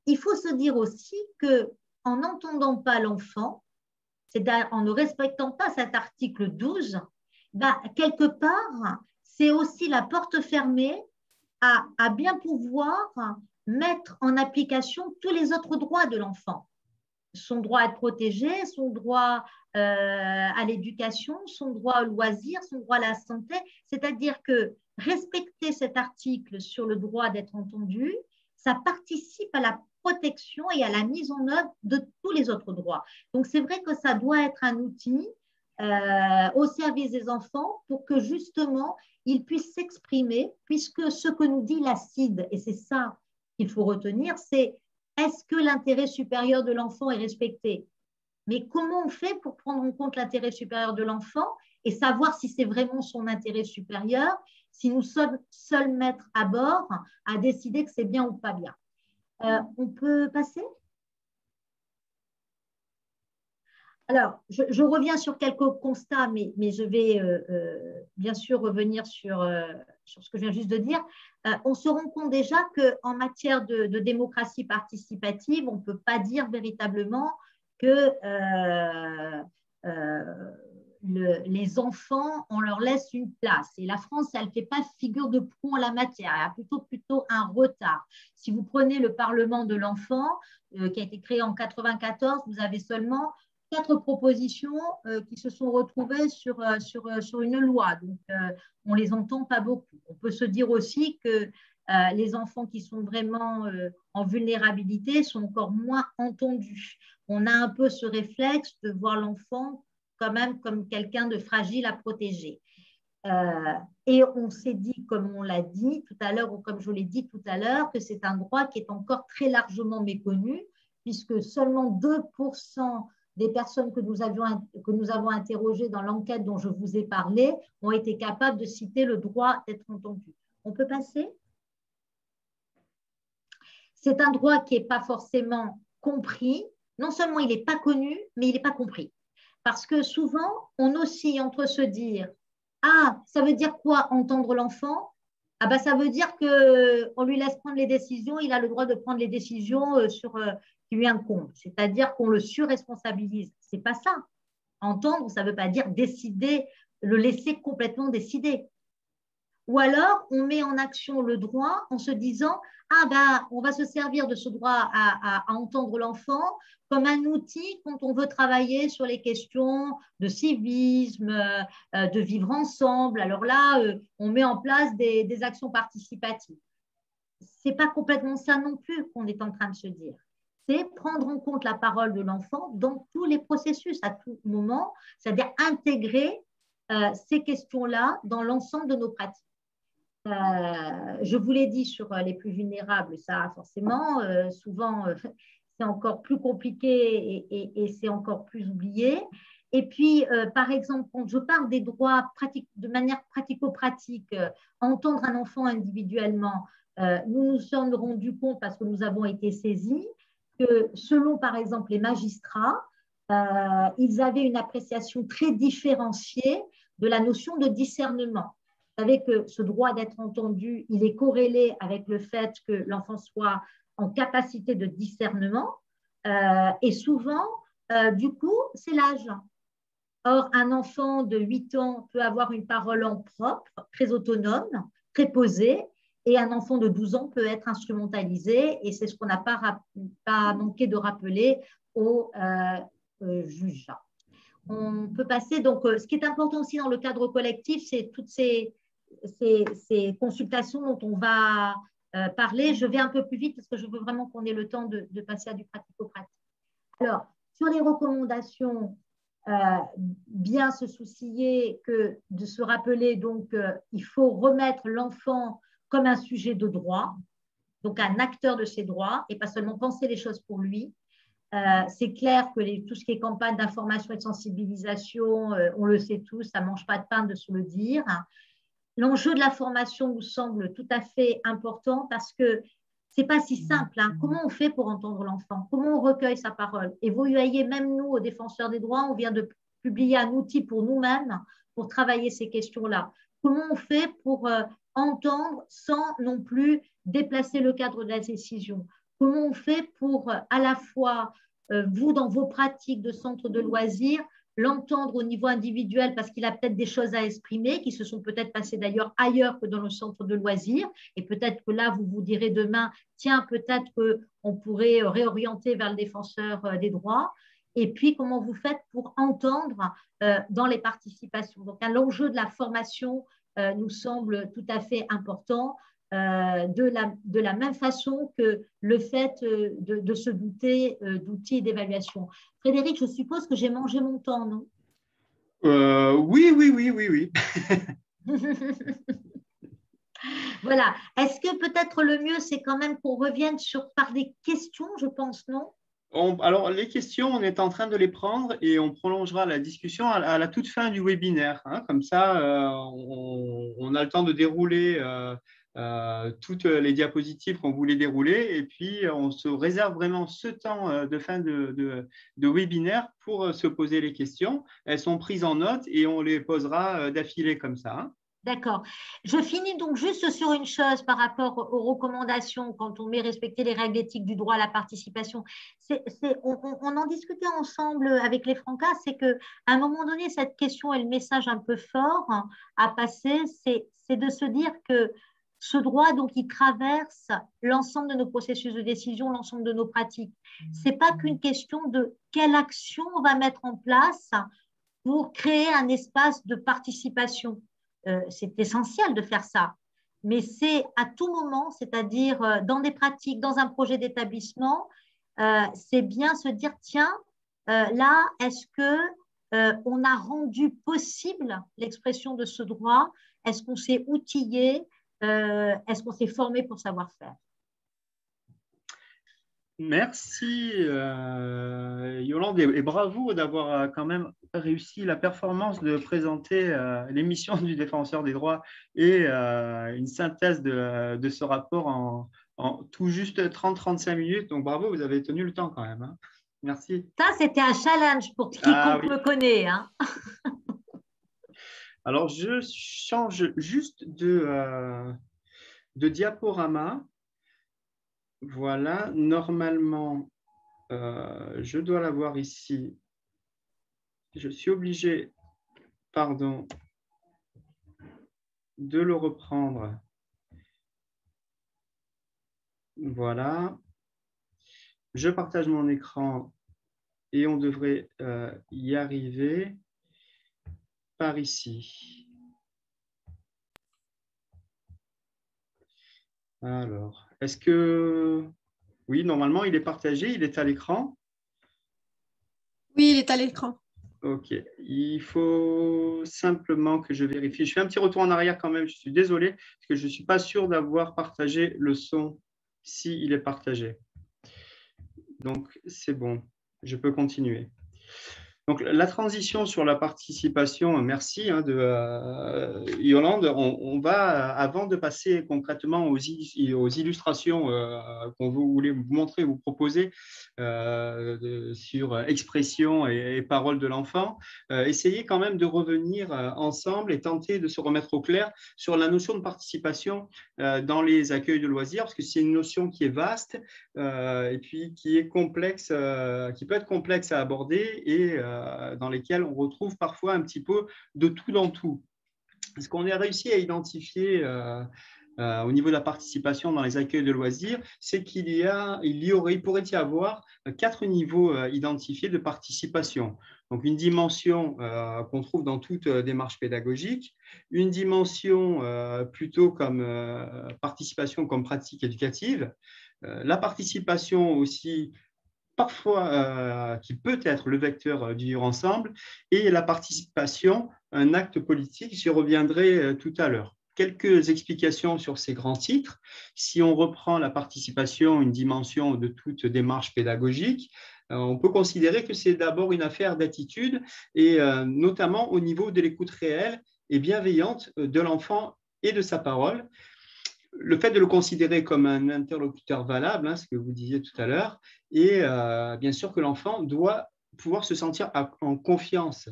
Speaker 2: Il faut se dire aussi qu'en n'entendant pas l'enfant, en ne respectant pas cet article 12, quelque part, c'est aussi la porte fermée à bien pouvoir mettre en application tous les autres droits de l'enfant. Son droit à être protégé, son droit à l'éducation, son droit au loisir, son droit à la santé. C'est-à-dire que respecter cet article sur le droit d'être entendu, ça participe à la protection et à la mise en œuvre de tous les autres droits. Donc, c'est vrai que ça doit être un outil au service des enfants pour que justement, ils puissent s'exprimer, puisque ce que nous dit la CIDE, et c'est ça qu'il faut retenir, c'est est-ce que l'intérêt supérieur de l'enfant est respecté? Mais comment on fait pour prendre en compte l'intérêt supérieur de l'enfant et savoir si c'est vraiment son intérêt supérieur, si nous sommes seuls maîtres à bord à décider que c'est bien ou pas bien? On peut passer? Alors, je reviens sur quelques constats, mais je vais bien sûr revenir sur ce que je viens juste de dire. On se rend compte déjà qu'en matière de démocratie participative, on ne peut pas dire véritablement que les enfants, on leur laisse une place. Et la France, elle ne fait pas figure de proue en la matière, elle a plutôt un retard. Si vous prenez le Parlement de l'enfant, qui a été créé en 1994, vous avez seulement 4 propositions qui se sont retrouvées sur une loi. Donc, on ne les entend pas beaucoup. On peut se dire aussi que les enfants qui sont vraiment en vulnérabilité sont encore moins entendus. on a un peu ce réflexe de voir l'enfant quand même comme quelqu'un de fragile à protéger. Et on s'est dit, comme on l'a dit tout à l'heure, ou comme je l'ai dit tout à l'heure, que c'est un droit qui est encore très largement méconnu, puisque seulement 2% des personnes que nous avons interrogées dans l'enquête dont je vous ai parlé ont été capables de citer le droit d'être entendu. On peut passer ? C'est un droit qui n'est pas forcément compris. Non seulement il n'est pas connu, mais il n'est pas compris. Parce que souvent, on oscille entre se dire « Ah, ça veut dire quoi entendre l'enfant ?» Ah ben, ça veut dire qu'on lui laisse prendre les décisions, il a le droit de prendre les décisions qui lui incombent. C'est-à-dire qu'on le surresponsabilise. Ce n'est pas ça. Entendre, ça ne veut pas dire décider, le laisser complètement décider. Ou alors, on met en action le droit en se disant « Ah ben, on va se servir de ce droit à entendre l'enfant comme un outil quand on veut travailler sur les questions de civisme, de vivre ensemble. » Alors là, on met en place des actions participatives. Ce n'est pas complètement ça non plus qu'on est en train de se dire. C'est prendre en compte la parole de l'enfant dans tous les processus, à tout moment, c'est-à-dire intégrer ces questions-là dans l'ensemble de nos pratiques. Je vous l'ai dit sur les plus vulnérables, ça forcément, souvent c'est encore plus compliqué et c'est encore plus oublié. Et puis, par exemple, quand je parle des droits de manière pratico-pratique, entendre un enfant individuellement, nous nous sommes rendus compte, parce que nous avons été saisis, que selon, par exemple, les magistrats, ils avaient une appréciation très différenciée de la notion de discernement. Vous savez que ce droit d'être entendu, il est corrélé avec le fait que l'enfant soit en capacité de discernement. Et souvent, du coup, c'est l'âge. Or, un enfant de 8 ans peut avoir une parole en propre, très autonome, très posée, et un enfant de 12 ans peut être instrumentalisé, et c'est ce qu'on n'a pas manqué de rappeler au juge. On peut passer, donc, ce qui est important aussi dans le cadre collectif, c'est toutes ces consultations dont on va parler. Je vais un peu plus vite parce que je veux vraiment qu'on ait le temps de passer à du pratico-pratique. Alors, sur les recommandations, bien se soucier de se rappeler, donc, il faut remettre l'enfant comme un sujet de droit, donc un acteur de ses droits, et pas seulement penser les choses pour lui. C'est clair que tout ce qui est campagne d'information et de sensibilisation, on le sait tous, ça ne mange pas de pain de se le dire. L'enjeu de la formation nous semble tout à fait important parce que ce n'est pas si simple. Hein. Comment on fait pour entendre l'enfant? Comment on recueille sa parole? Et vous voyez, même nous, aux défenseurs des droits, on vient de publier un outil pour nous-mêmes pour travailler ces questions-là. Comment on fait pour entendre sans non plus déplacer le cadre de la décision? Comment on fait pour à la fois, vous, dans vos pratiques de centre de loisirs, l'entendre au niveau individuel parce qu'il a peut-être des choses à exprimer qui se sont peut-être passées d'ailleurs ailleurs que dans le centre de loisirs. Et peut-être que là, vous vous direz demain, tiens, peut-être qu'on pourrait réorienter vers le défenseur des droits. Et puis, comment vous faites pour entendre dans les participations. Donc, l'enjeu de la formation nous semble tout à fait important. De la même façon que le fait de se douter d'outils d'évaluation. Frédéric, je suppose que j'ai mangé mon temps, non?
Speaker 1: Oui.
Speaker 2: Voilà. Est-ce que peut-être le mieux, c'est quand même qu'on revienne par des questions, je pense, non?
Speaker 1: Alors, les questions, on est en train de les prendre et on prolongera la discussion à la toute fin du webinaire. Hein. Comme ça, on a le temps de dérouler toutes les diapositives qu'on voulait dérouler et puis on se réserve vraiment ce temps de fin de webinaire pour se poser les questions. Elles sont prises en note et on les posera d'affilée comme ça. Hein.
Speaker 2: D'accord. Je finis donc juste sur une chose par rapport aux recommandations quand on met respecter les règles éthiques du droit à la participation. On en discutait ensemble avec les Francas, c'est qu'à un moment donné, cette question et le message un peu fort à passer, c'est de se dire que ce droit, donc, il traverse l'ensemble de nos processus de décision, l'ensemble de nos pratiques. Ce n'est pas qu'une question de quelle action on va mettre en place pour créer un espace de participation. C'est essentiel de faire ça, mais c'est à tout moment, c'est-à-dire dans des pratiques, dans un projet d'établissement, c'est bien se dire, tiens, là, est-ce que on a rendu possible l'expression de ce droit? Est-ce qu'on s'est outillé? Est-ce qu'on s'est formé pour savoir faire?
Speaker 1: Merci Yolande et bravo d'avoir quand même réussi la performance de présenter l'émission du Défenseur des droits et une synthèse de ce rapport en tout juste 30-35 minutes. Donc bravo, vous avez tenu le temps quand même. Hein. Merci.
Speaker 2: Ça, c'était un challenge pour quiconque
Speaker 1: oui.
Speaker 2: me connaît. Hein.
Speaker 1: Alors, je change juste de diaporama. Voilà, normalement, je dois l'avoir ici. Je suis obligé, pardon, de le reprendre. Voilà. Je partage mon écran et on devrait y arriver par ici. Alors, est-ce que... Oui, normalement, il est partagé, il est à l'écran.
Speaker 3: Oui, il est à l'écran.
Speaker 1: Ok, il faut simplement que je vérifie. Je fais un petit retour en arrière quand même, je suis désolé, parce que je ne suis pas sûr d'avoir partagé le son s'il est partagé. Donc, c'est bon, je peux continuer. Donc, la transition sur la participation, merci de Yolande. On va, avant de passer concrètement aux illustrations qu'on voulait vous montrer, vous proposer sur expression et parole de l'enfant, essayer quand même de revenir ensemble et tenter de se remettre au clair sur la notion de participation dans les accueils de loisirs, parce que c'est une notion qui est vaste et puis qui est complexe, qui peut être complexe à aborder et dans lesquels on retrouve parfois un petit peu de tout dans tout. Ce qu'on a réussi à identifier au niveau de la participation dans les accueils de loisirs, c'est qu'il pourrait y avoir 4 niveaux identifiés de participation. Donc, une dimension qu'on trouve dans toute démarche pédagogique, une dimension plutôt comme participation comme pratique éducative, la participation aussi parfois qui peut être le vecteur du vivre ensemble, et la participation, un acte politique, j'y reviendrai tout à l'heure. Quelques explications sur ces grands titres. Si on reprend la participation, une dimension de toute démarche pédagogique, on peut considérer que c'est d'abord une affaire d'attitude, et notamment au niveau de l'écoute réelle et bienveillante de l'enfant et de sa parole. Le fait de le considérer comme un interlocuteur valable, ce que vous disiez tout à l'heure, et bien sûr que l'enfant doit pouvoir se sentir en confiance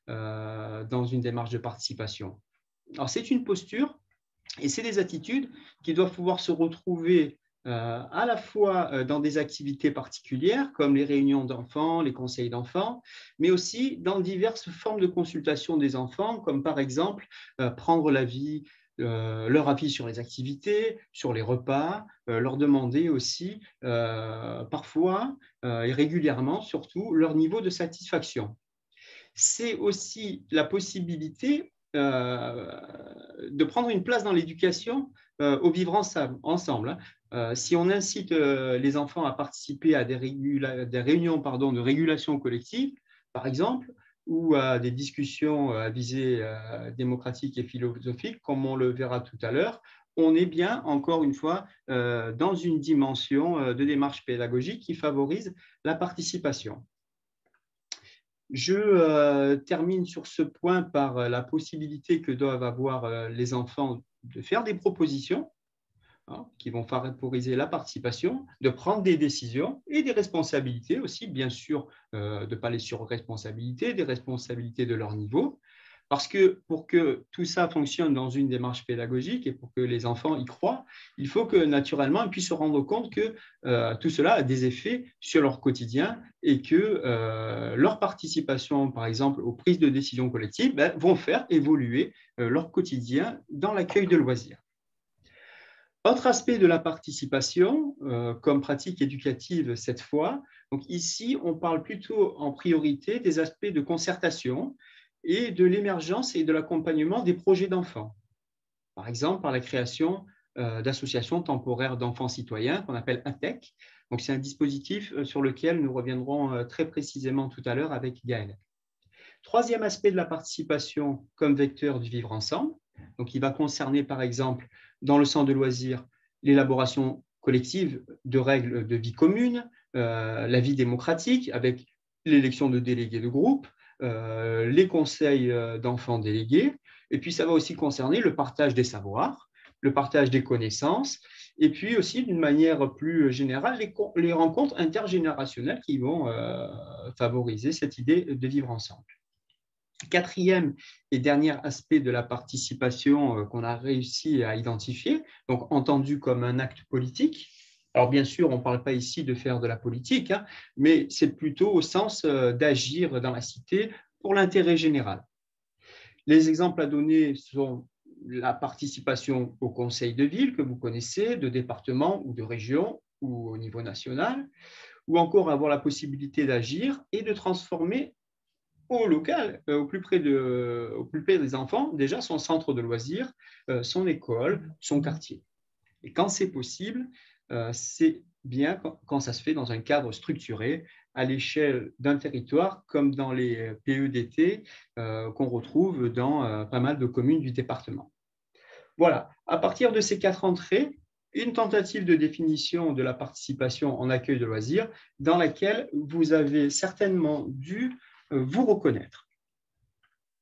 Speaker 1: dans une démarche de participation. Alors, c'est une posture et c'est des attitudes qui doivent pouvoir se retrouver à la fois dans des activités particulières comme les réunions d'enfants, les conseils d'enfants, mais aussi dans diverses formes de consultation des enfants, comme par exemple prendre leur avis sur les activités, sur les repas, leur demander aussi parfois et régulièrement surtout leur niveau de satisfaction. C'est aussi la possibilité de prendre une place dans l'éducation au vivre ensemble. Si on incite les enfants à participer à des réunions de régulation collective, par exemple, ou à des discussions à visée démocratique et philosophique, comme on le verra tout à l'heure, on est bien, encore une fois, dans une dimension de démarche pédagogique qui favorise la participation. Je termine sur ce point par la possibilité que doivent avoir les enfants de faire des propositions qui vont favoriser la participation, de prendre des décisions et des responsabilités aussi, bien sûr, de ne pas les surresponsabiliser, des responsabilités de leur niveau. Parce que pour que tout ça fonctionne dans une démarche pédagogique et pour que les enfants y croient, il faut que naturellement ils puissent se rendre compte que tout cela a des effets sur leur quotidien et que leur participation, par exemple, aux prises de décision collectives, vont faire évoluer leur quotidien dans l'accueil de loisirs. Autre aspect de la participation, comme pratique éducative cette fois, donc ici on parle plutôt en priorité des aspects de concertation et de l'émergence et de l'accompagnement des projets d'enfants. Par exemple, par la création d'associations temporaires d'enfants citoyens qu'on appelle ATEC. Donc, c'est un dispositif sur lequel nous reviendrons très précisément tout à l'heure avec Gaëlle. Troisième aspect de la participation comme vecteur du vivre ensemble, donc il va concerner par exemple dans le centre de loisirs l'élaboration collective de règles de vie commune, la vie démocratique avec l'élection de délégués de groupe, les conseils d'enfants délégués, et puis ça va aussi concerner le partage des savoirs, le partage des connaissances, et puis aussi d'une manière plus générale les rencontres intergénérationnelles qui vont favoriser cette idée de vivre ensemble. Quatrième et dernier aspect de la participation qu'on a réussi à identifier, donc entendu comme un acte politique. Alors bien sûr, on ne parle pas ici de faire de la politique, hein, mais c'est plutôt au sens d'agir dans la cité pour l'intérêt général. Les exemples à donner sont la participation au conseil de ville que vous connaissez, de département ou de région ou au niveau national, ou encore avoir la possibilité d'agir et de transformer au local, au plus près des enfants, déjà son centre de loisirs, son école, son quartier. Et quand c'est possible, c'est bien quand ça se fait dans un cadre structuré à l'échelle d'un territoire, comme dans les PEDT qu'on retrouve dans pas mal de communes du département. Voilà, à partir de ces 4 entrées, une tentative de définition de la participation en accueil de loisirs dans laquelle vous avez certainement dû vous reconnaître.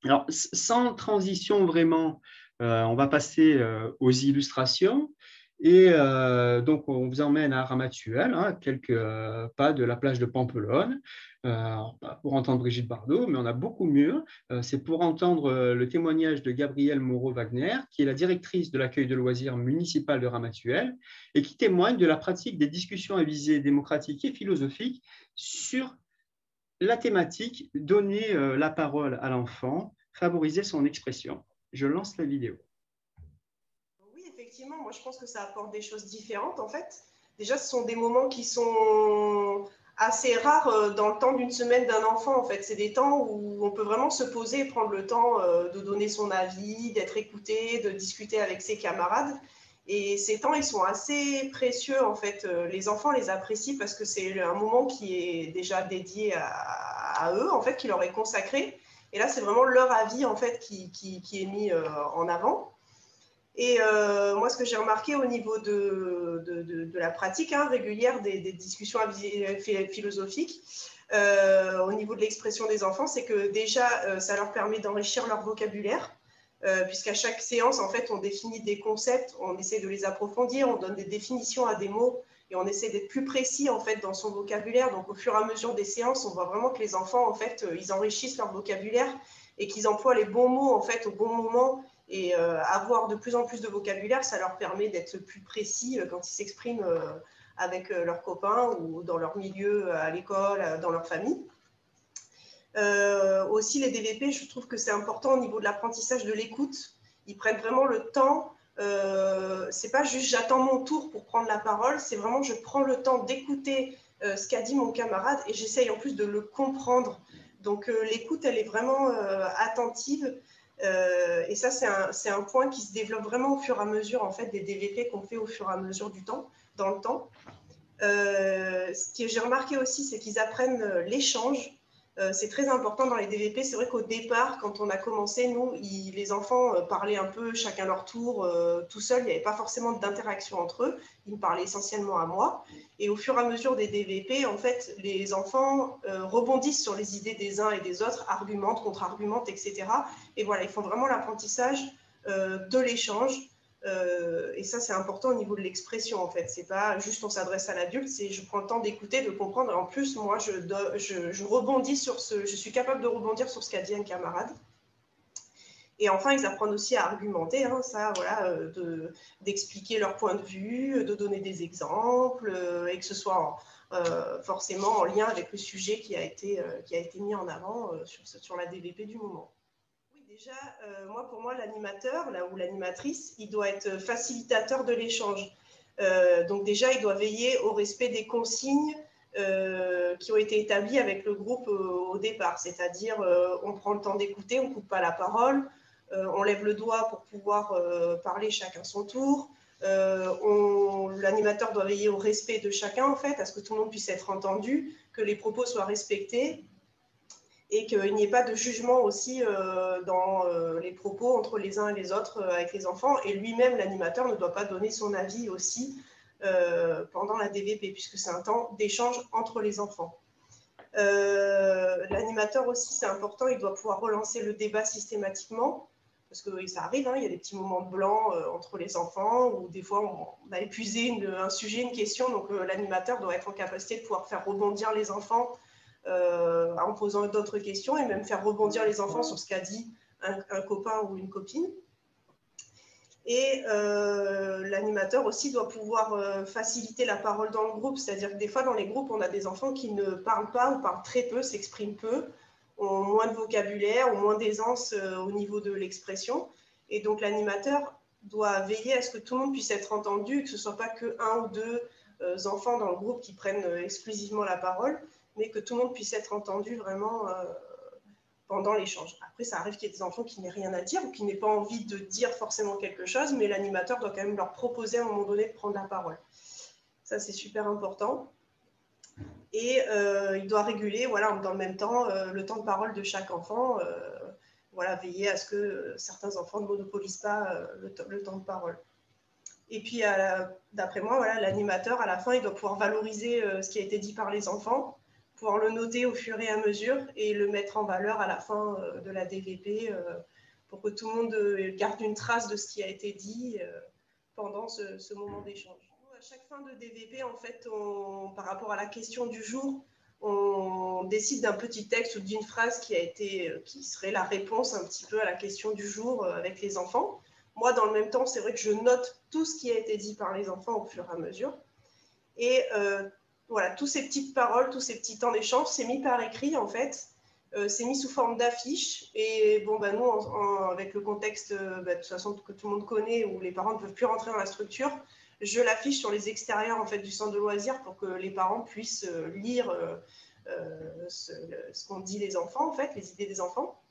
Speaker 1: Alors, sans transition vraiment, on va passer aux illustrations. Et donc, on vous emmène à Ramatuelle, hein, quelques pas de la plage de Pampelonne, pas pour entendre Brigitte Bardot, mais on a beaucoup mieux. C'est pour entendre le témoignage de Gabrielle Moreau-Wagner, qui est la directrice de l'accueil de loisirs municipal de Ramatuelle, et qui témoigne de la pratique des discussions à visée démocratique et philosophique sur la thématique, donner la parole à l'enfant, favoriser son expression. Je lance la vidéo.
Speaker 5: Oui, effectivement, moi je pense que ça apporte des choses différentes en fait. Déjà, ce sont des moments qui sont assez rares dans le temps d'une semaine d'un enfant en fait. C'est des temps où on peut vraiment se poser et prendre le temps de donner son avis, d'être écouté, de discuter avec ses camarades. Et ces temps, ils sont assez précieux en fait. Les enfants les apprécient parce que c'est un moment qui est déjà dédié à eux, en fait, qui leur est consacré. Et là, c'est vraiment leur avis en fait qui est mis en avant. Et moi, ce que j'ai remarqué au niveau de la pratique régulière des discussions philosophiques, au niveau de l'expression des enfants, c'est que déjà, ça leur permet d'enrichir leur vocabulaire. Puisqu'à chaque séance, en fait, on définit des concepts, on essaie de les approfondir, on donne des définitions à des mots et on essaie d'être plus précis en fait dans son vocabulaire. Donc, au fur et à mesure des séances, on voit vraiment que les enfants, en fait, ils enrichissent leur vocabulaire et qu'ils emploient les bons mots en fait au bon moment. Et avoir de plus en plus de vocabulaire, ça leur permet d'être plus précis quand ils s'expriment avec leurs copains ou dans leur milieu, à l'école, dans leur famille. Aussi, les DVP, je trouve que c'est important au niveau de l'apprentissage de l'écoute. Ils prennent vraiment le temps. C'est pas juste j'attends mon tour pour prendre la parole, c'est vraiment je prends le temps d'écouter ce qu'a dit mon camarade et j'essaye en plus de le comprendre. Donc l'écoute, elle est vraiment attentive. Et ça, c'est un point qui se développe vraiment au fur et à mesure en fait, des DVP qu'on fait au fur et à mesure du temps, dans le temps. Ce que j'ai remarqué aussi, c'est qu'ils apprennent l'échange. C'est très important dans les DVP. C'est vrai qu'au départ, quand on a commencé, nous, les enfants parlaient un peu chacun leur tour, tout seul. Il n'y avait pas forcément d'interaction entre eux. Ils me parlaient essentiellement à moi. Et au fur et à mesure des DVP, en fait, les enfants rebondissent sur les idées des uns et des autres, argumentent, contre-argumentent, etc. Et voilà, ils font vraiment l'apprentissage de l'échange. Et ça, c'est important au niveau de l'expression, en fait. C'est pas juste on s'adresse à l'adulte, c'est je prends le temps d'écouter, de comprendre. Et en plus, moi, je rebondis sur je suis capable de rebondir sur ce qu'a dit un camarade. Et enfin, ils apprennent aussi à argumenter, ça, voilà, d'expliquer leur point de vue, de donner des exemples, et que ce soit forcément en lien avec le sujet qui a été mis en avant sur la DVP du moment. Déjà, pour moi, l'animateur ou l'animatrice, il doit être facilitateur de l'échange. Donc déjà, il doit veiller au respect des consignes qui ont été établies avec le groupe au départ. C'est-à-dire, on prend le temps d'écouter, on ne coupe pas la parole, on lève le doigt pour pouvoir parler chacun son tour. L'animateur doit veiller au respect de chacun, en fait, à ce que tout le monde puisse être entendu, que les propos soient respectés et qu'il n'y ait pas de jugement aussi dans les propos entre les uns et les autres avec les enfants. Et lui-même, l'animateur, ne doit pas donner son avis aussi pendant la DVP, puisque c'est un temps d'échange entre les enfants. L'animateur aussi, c'est important, il doit pouvoir relancer le débat systématiquement, parce que ça arrive, hein, il y a des petits moments de blanc entre les enfants, où des fois on a épuisé un sujet, une question, donc l'animateur doit être en capacité de pouvoir faire rebondir les enfants en posant d'autres questions, et même faire rebondir les enfants sur ce qu'a dit un copain ou une copine. Et l'animateur aussi doit pouvoir faciliter la parole dans le groupe, c'est-à-dire que des fois dans les groupes, on a des enfants qui ne parlent pas ou parlent très peu, s'expriment peu, ont moins de vocabulaire, ont moins d'aisance au niveau de l'expression. Et donc l'animateur doit veiller à ce que tout le monde puisse être entendu, que ce ne soit pas que un ou deux enfants dans le groupe qui prennent exclusivement la parole, mais que tout le monde puisse être entendu vraiment pendant l'échange. Après, ça arrive qu'il y ait des enfants qui n'aient rien à dire ou qui n'aient pas envie de dire forcément quelque chose, mais l'animateur doit quand même leur proposer à un moment donné de prendre la parole. Ça, c'est super important. Et il doit réguler, voilà, dans le même temps, le temps de parole de chaque enfant, voilà, veiller à ce que certains enfants ne monopolisent pas le temps de parole. Et puis, d'après moi, voilà, l'animateur, à la fin, il doit pouvoir valoriser ce qui a été dit par les enfants, pouvoir le noter au fur et à mesure et le mettre en valeur à la fin de la DVP pour que tout le monde garde une trace de ce qui a été dit pendant ce moment d'échange. À chaque fin de DVP, en fait, par rapport à la question du jour, on décide d'un petit texte ou d'une phrase qui serait la réponse un petit peu à la question du jour avec les enfants. Moi, dans le même temps, c'est vrai que je note tout ce qui a été dit par les enfants au fur et à mesure. Et voilà, toutes ces petites paroles, tous ces petits temps d'échange, c'est mis par écrit, en fait. C'est mis sous forme d'affiches. Et bon, bah, nous, avec le contexte de toute façon que tout le monde connaît, où les parents ne peuvent plus rentrer dans la structure, je l'affiche sur les extérieurs en fait, du centre de loisirs pour que les parents puissent lire ce qu'ont dit les enfants, en fait, les idées des enfants.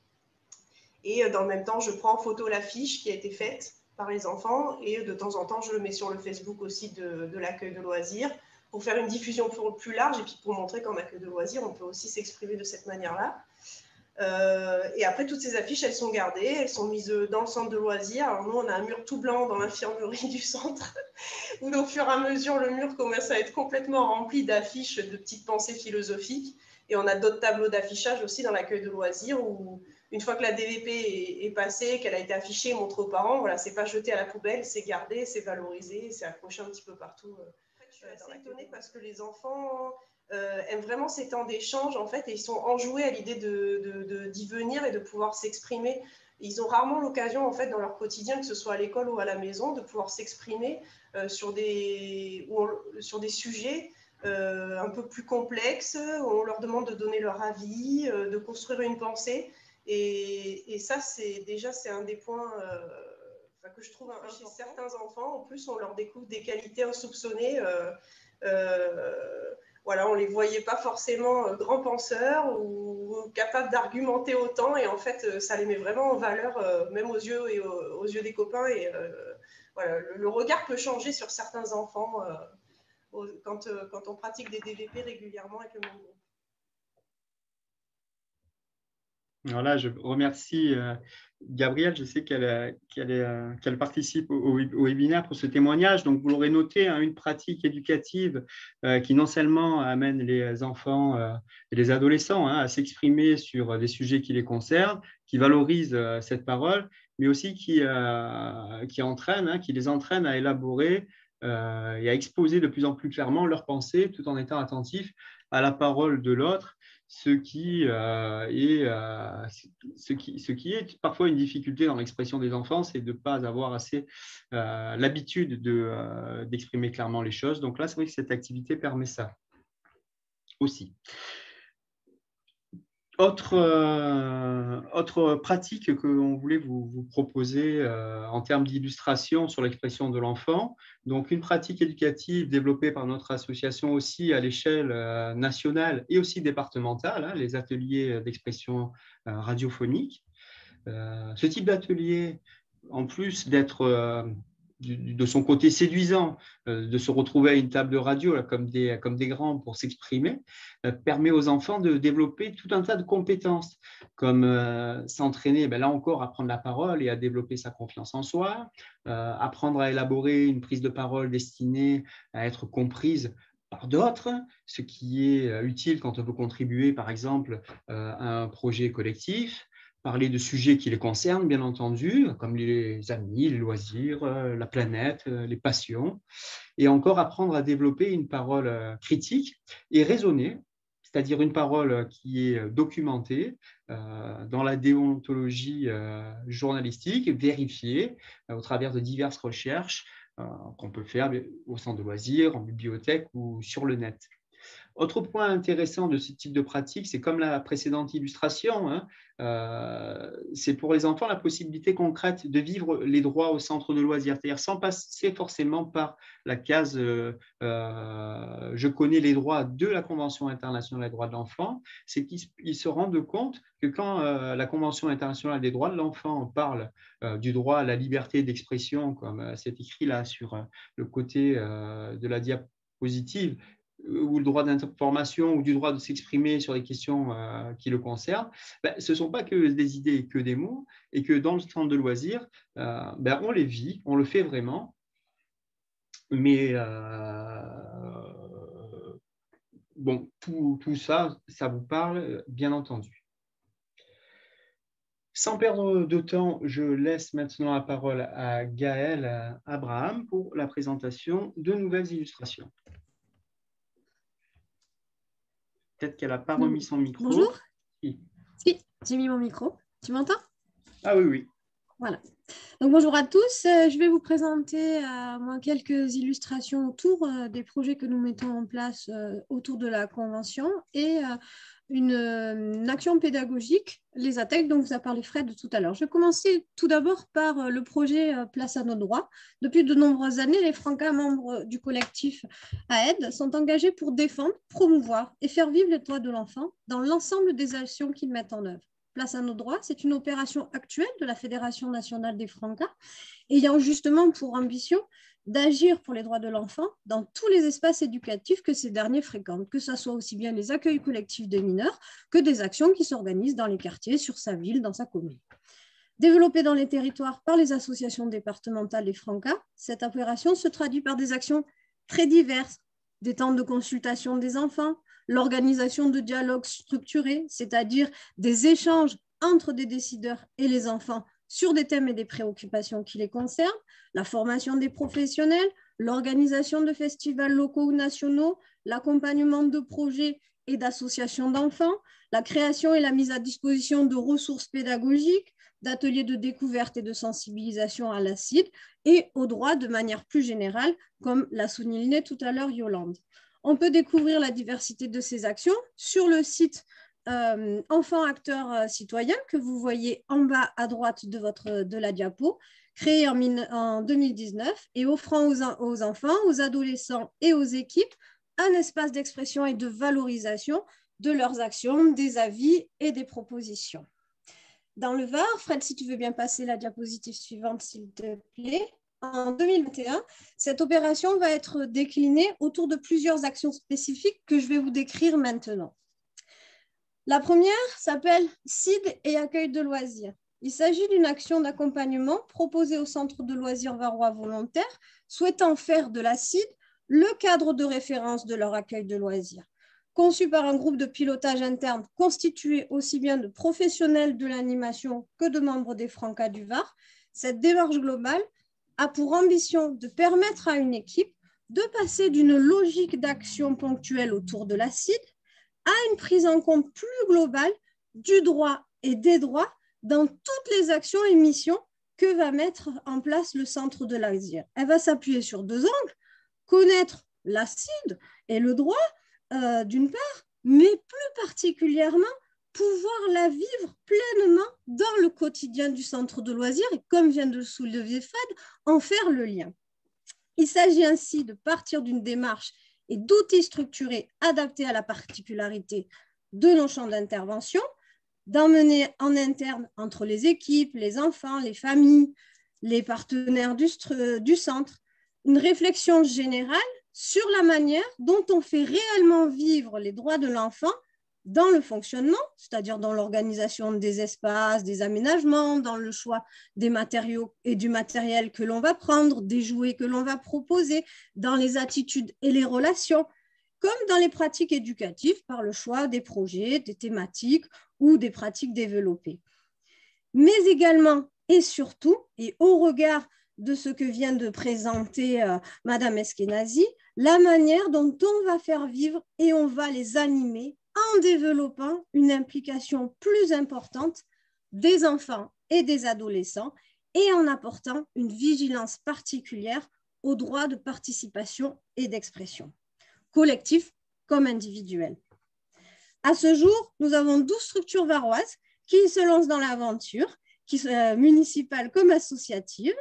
Speaker 5: Et dans le même temps, je prends en photo l'affiche qui a été faite par les enfants et de temps en temps, je le mets sur le Facebook aussi de l'accueil de loisirs pour faire une diffusion plus large et puis pour montrer qu'en accueil de loisirs, on peut aussi s'exprimer de cette manière-là. Et après, toutes ces affiches, elles sont gardées, elles sont mises dans le centre de loisirs. Alors nous, on a un mur tout blanc dans l'infirmerie du centre, où au fur et à mesure, le mur commence à être complètement rempli d'affiches, de petites pensées philosophiques. Et on a d'autres tableaux d'affichage aussi dans l'accueil de loisirs, où une fois que la DVP est passée, qu'elle a été affichée, montrée aux parents, voilà, c'est pas jeté à la poubelle, c'est gardé, c'est valorisé, c'est accroché un petit peu partout. Je suis assez étonnée parce que les enfants aiment vraiment ces temps d'échange en fait, et ils sont enjoués à l'idée d'y venir et de pouvoir s'exprimer. Ils ont rarement l'occasion en fait dans leur quotidien, que ce soit à l'école ou à la maison, de pouvoir s'exprimer sur des sujets un peu plus complexes, où on leur demande de donner leur avis, de construire une pensée. Et ça, c'est un des points que je trouve chez certains enfants. En plus, on leur découvre des qualités insoupçonnées. Voilà, on ne les voyait pas forcément grands penseurs ou capables d'argumenter autant. Et en fait, ça les met vraiment en valeur, même aux yeux des copains. Et voilà, le regard peut changer sur certains enfants quand on pratique des DVP régulièrement avec le même groupe.
Speaker 1: Alors là, je remercie Gabrielle. Je sais qu'elle participe au webinaire pour ce témoignage. Donc, vous l'aurez noté, hein, une pratique éducative qui non seulement amène les enfants et les adolescents à s'exprimer sur des sujets qui les concernent, qui valorise cette parole, mais aussi qui les entraîne à élaborer et à exposer de plus en plus clairement leurs pensées tout en étant attentifs à la parole de l'autre. Ce qui est parfois une difficulté dans l'expression des enfants, c'est de ne pas avoir assez l'habitude d'exprimer clairement les choses. Donc là, c'est vrai que cette activité permet ça aussi. Autre pratique que l'on voulait vous proposer en termes d'illustration sur l'expression de l'enfant. Donc, une pratique éducative développée par notre association aussi à l'échelle nationale et aussi départementale, hein, les ateliers d'expression radiophonique. Ce type d'atelier, en plus d'être de son côté séduisant, de se retrouver à une table de radio là, comme des grands pour s'exprimer, permet aux enfants de développer tout un tas de compétences, comme s'entraîner, là encore, à prendre la parole et à développer sa confiance en soi, apprendre à élaborer une prise de parole destinée à être comprise par d'autres, ce qui est utile quand on veut contribuer, par exemple, à un projet collectif, parler de sujets qui les concernent, bien entendu, comme les amis, les loisirs, la planète, les passions, et encore apprendre à développer une parole critique et raisonnée, c'est-à-dire une parole qui est documentée dans la déontologie journalistique, vérifiée au travers de diverses recherches qu'on peut faire au centre de loisirs, en bibliothèque ou sur le net. Autre point intéressant de ce type de pratique, c'est comme la précédente illustration, c'est pour les enfants la possibilité concrète de vivre les droits au centre de loisirs, c'est-à-dire sans passer forcément par la case je connais les droits de la Convention internationale des droits de l'enfant, c'est qu'ils se rendent compte que quand la Convention internationale des droits de l'enfant parle du droit à la liberté d'expression, comme c'est écrit là sur le côté de la diapositive, ou le droit d'information ou du droit de s'exprimer sur les questions qui le concernent, ce ne sont pas que des idées et que des mots, et que dans le centre de loisirs, on les vit, on le fait vraiment, mais tout ça, ça vous parle, bien entendu. Sans perdre de temps, je laisse maintenant la parole à Gaëlle Abraham pour la présentation de nouvelles illustrations. Peut-être qu'elle n'a pas remis son micro.
Speaker 3: Bonjour. Si, j'ai mis mon micro. Tu m'entends?
Speaker 1: Ah oui, oui.
Speaker 3: Voilà. Donc, bonjour à tous. Je vais vous présenter quelques illustrations autour des projets que nous mettons en place autour de la Convention et une action pédagogique, les ATEC, dont vous a parlé Fred tout à l'heure. Je vais commencer tout d'abord par le projet Place à nos droits. Depuis de nombreuses années, les Francas, membres du collectif AED, sont engagés pour défendre, promouvoir et faire vivre les droits de l'enfant dans l'ensemble des actions qu'ils mettent en œuvre. Place à nos droits, c'est une opération actuelle de la Fédération nationale des Francas, ayant justement pour ambition d'agir pour les droits de l'enfant dans tous les espaces éducatifs que ces derniers fréquentent, que ce soit aussi bien les accueils collectifs des mineurs que des actions qui s'organisent dans les quartiers, sur sa ville, dans sa commune. Développée dans les territoires par les associations départementales des Francas, cette opération se traduit par des actions très diverses, des temps de consultation des enfants, l'organisation de dialogues structurés, c'est-à-dire des échanges entre des décideurs et les enfants sur des thèmes et des préoccupations qui les concernent, la formation des professionnels, l'organisation de festivals locaux ou nationaux, l'accompagnement de projets et d'associations d'enfants, la création et la mise à disposition de ressources pédagogiques, d'ateliers de découverte et de sensibilisation à l'acide et aux droits de manière plus générale, comme l'a souligné tout à l'heure Yolande. On peut découvrir la diversité de ces actions sur le site Enfants Acteurs Citoyens que vous voyez en bas à droite de la diapo, créé en 2019 et offrant aux enfants, aux adolescents et aux équipes un espace d'expression et de valorisation de leurs actions, des avis et des propositions. Dans le Var, Fred, si tu veux bien passer la diapositive suivante, s'il te plaît. En 2021, cette opération va être déclinée autour de plusieurs actions spécifiques que je vais vous décrire maintenant. La première s'appelle CID et accueil de loisirs. Il s'agit d'une action d'accompagnement proposée au centre de loisirs varois volontaires souhaitant faire de la CID le cadre de référence de leur accueil de loisirs. Conçu par un groupe de pilotage interne constitué aussi bien de professionnels de l'animation que de membres des Francas du Var, cette démarche globale a pour ambition de permettre à une équipe de passer d'une logique d'action ponctuelle autour de la CID à une prise en compte plus globale du droit et des droits dans toutes les actions et missions que va mettre en place le centre de loisirs. Elle va s'appuyer sur deux angles, connaître la CID et le droit d'une part, mais plus particulièrement pouvoir la vivre pleinement dans le quotidien du centre de loisirs et, comme vient de le soulever Fred, en faire le lien. Il s'agit ainsi de partir d'une démarche et d'outils structurés adaptés à la particularité de nos champs d'intervention, d'emmener en interne entre les équipes, les enfants, les familles, les partenaires du centre, une réflexion générale sur la manière dont on fait réellement vivre les droits de l'enfant dans le fonctionnement, c'est-à-dire dans l'organisation des espaces, des aménagements, dans le choix des matériaux et du matériel que l'on va prendre, des jouets que l'on va proposer, dans les attitudes et les relations, comme dans les pratiques éducatives par le choix des projets, des thématiques ou des pratiques développées. Mais également et surtout, et au regard de ce que vient de présenter Madame Eskenazi, la manière dont on va faire vivre et on va les animer en développant une implication plus importante des enfants et des adolescents et en apportant une vigilance particulière aux droits de participation et d'expression, collectifs comme individuels. À ce jour, nous avons 12 structures varoises qui se lancent dans l'aventure, municipales comme associatives,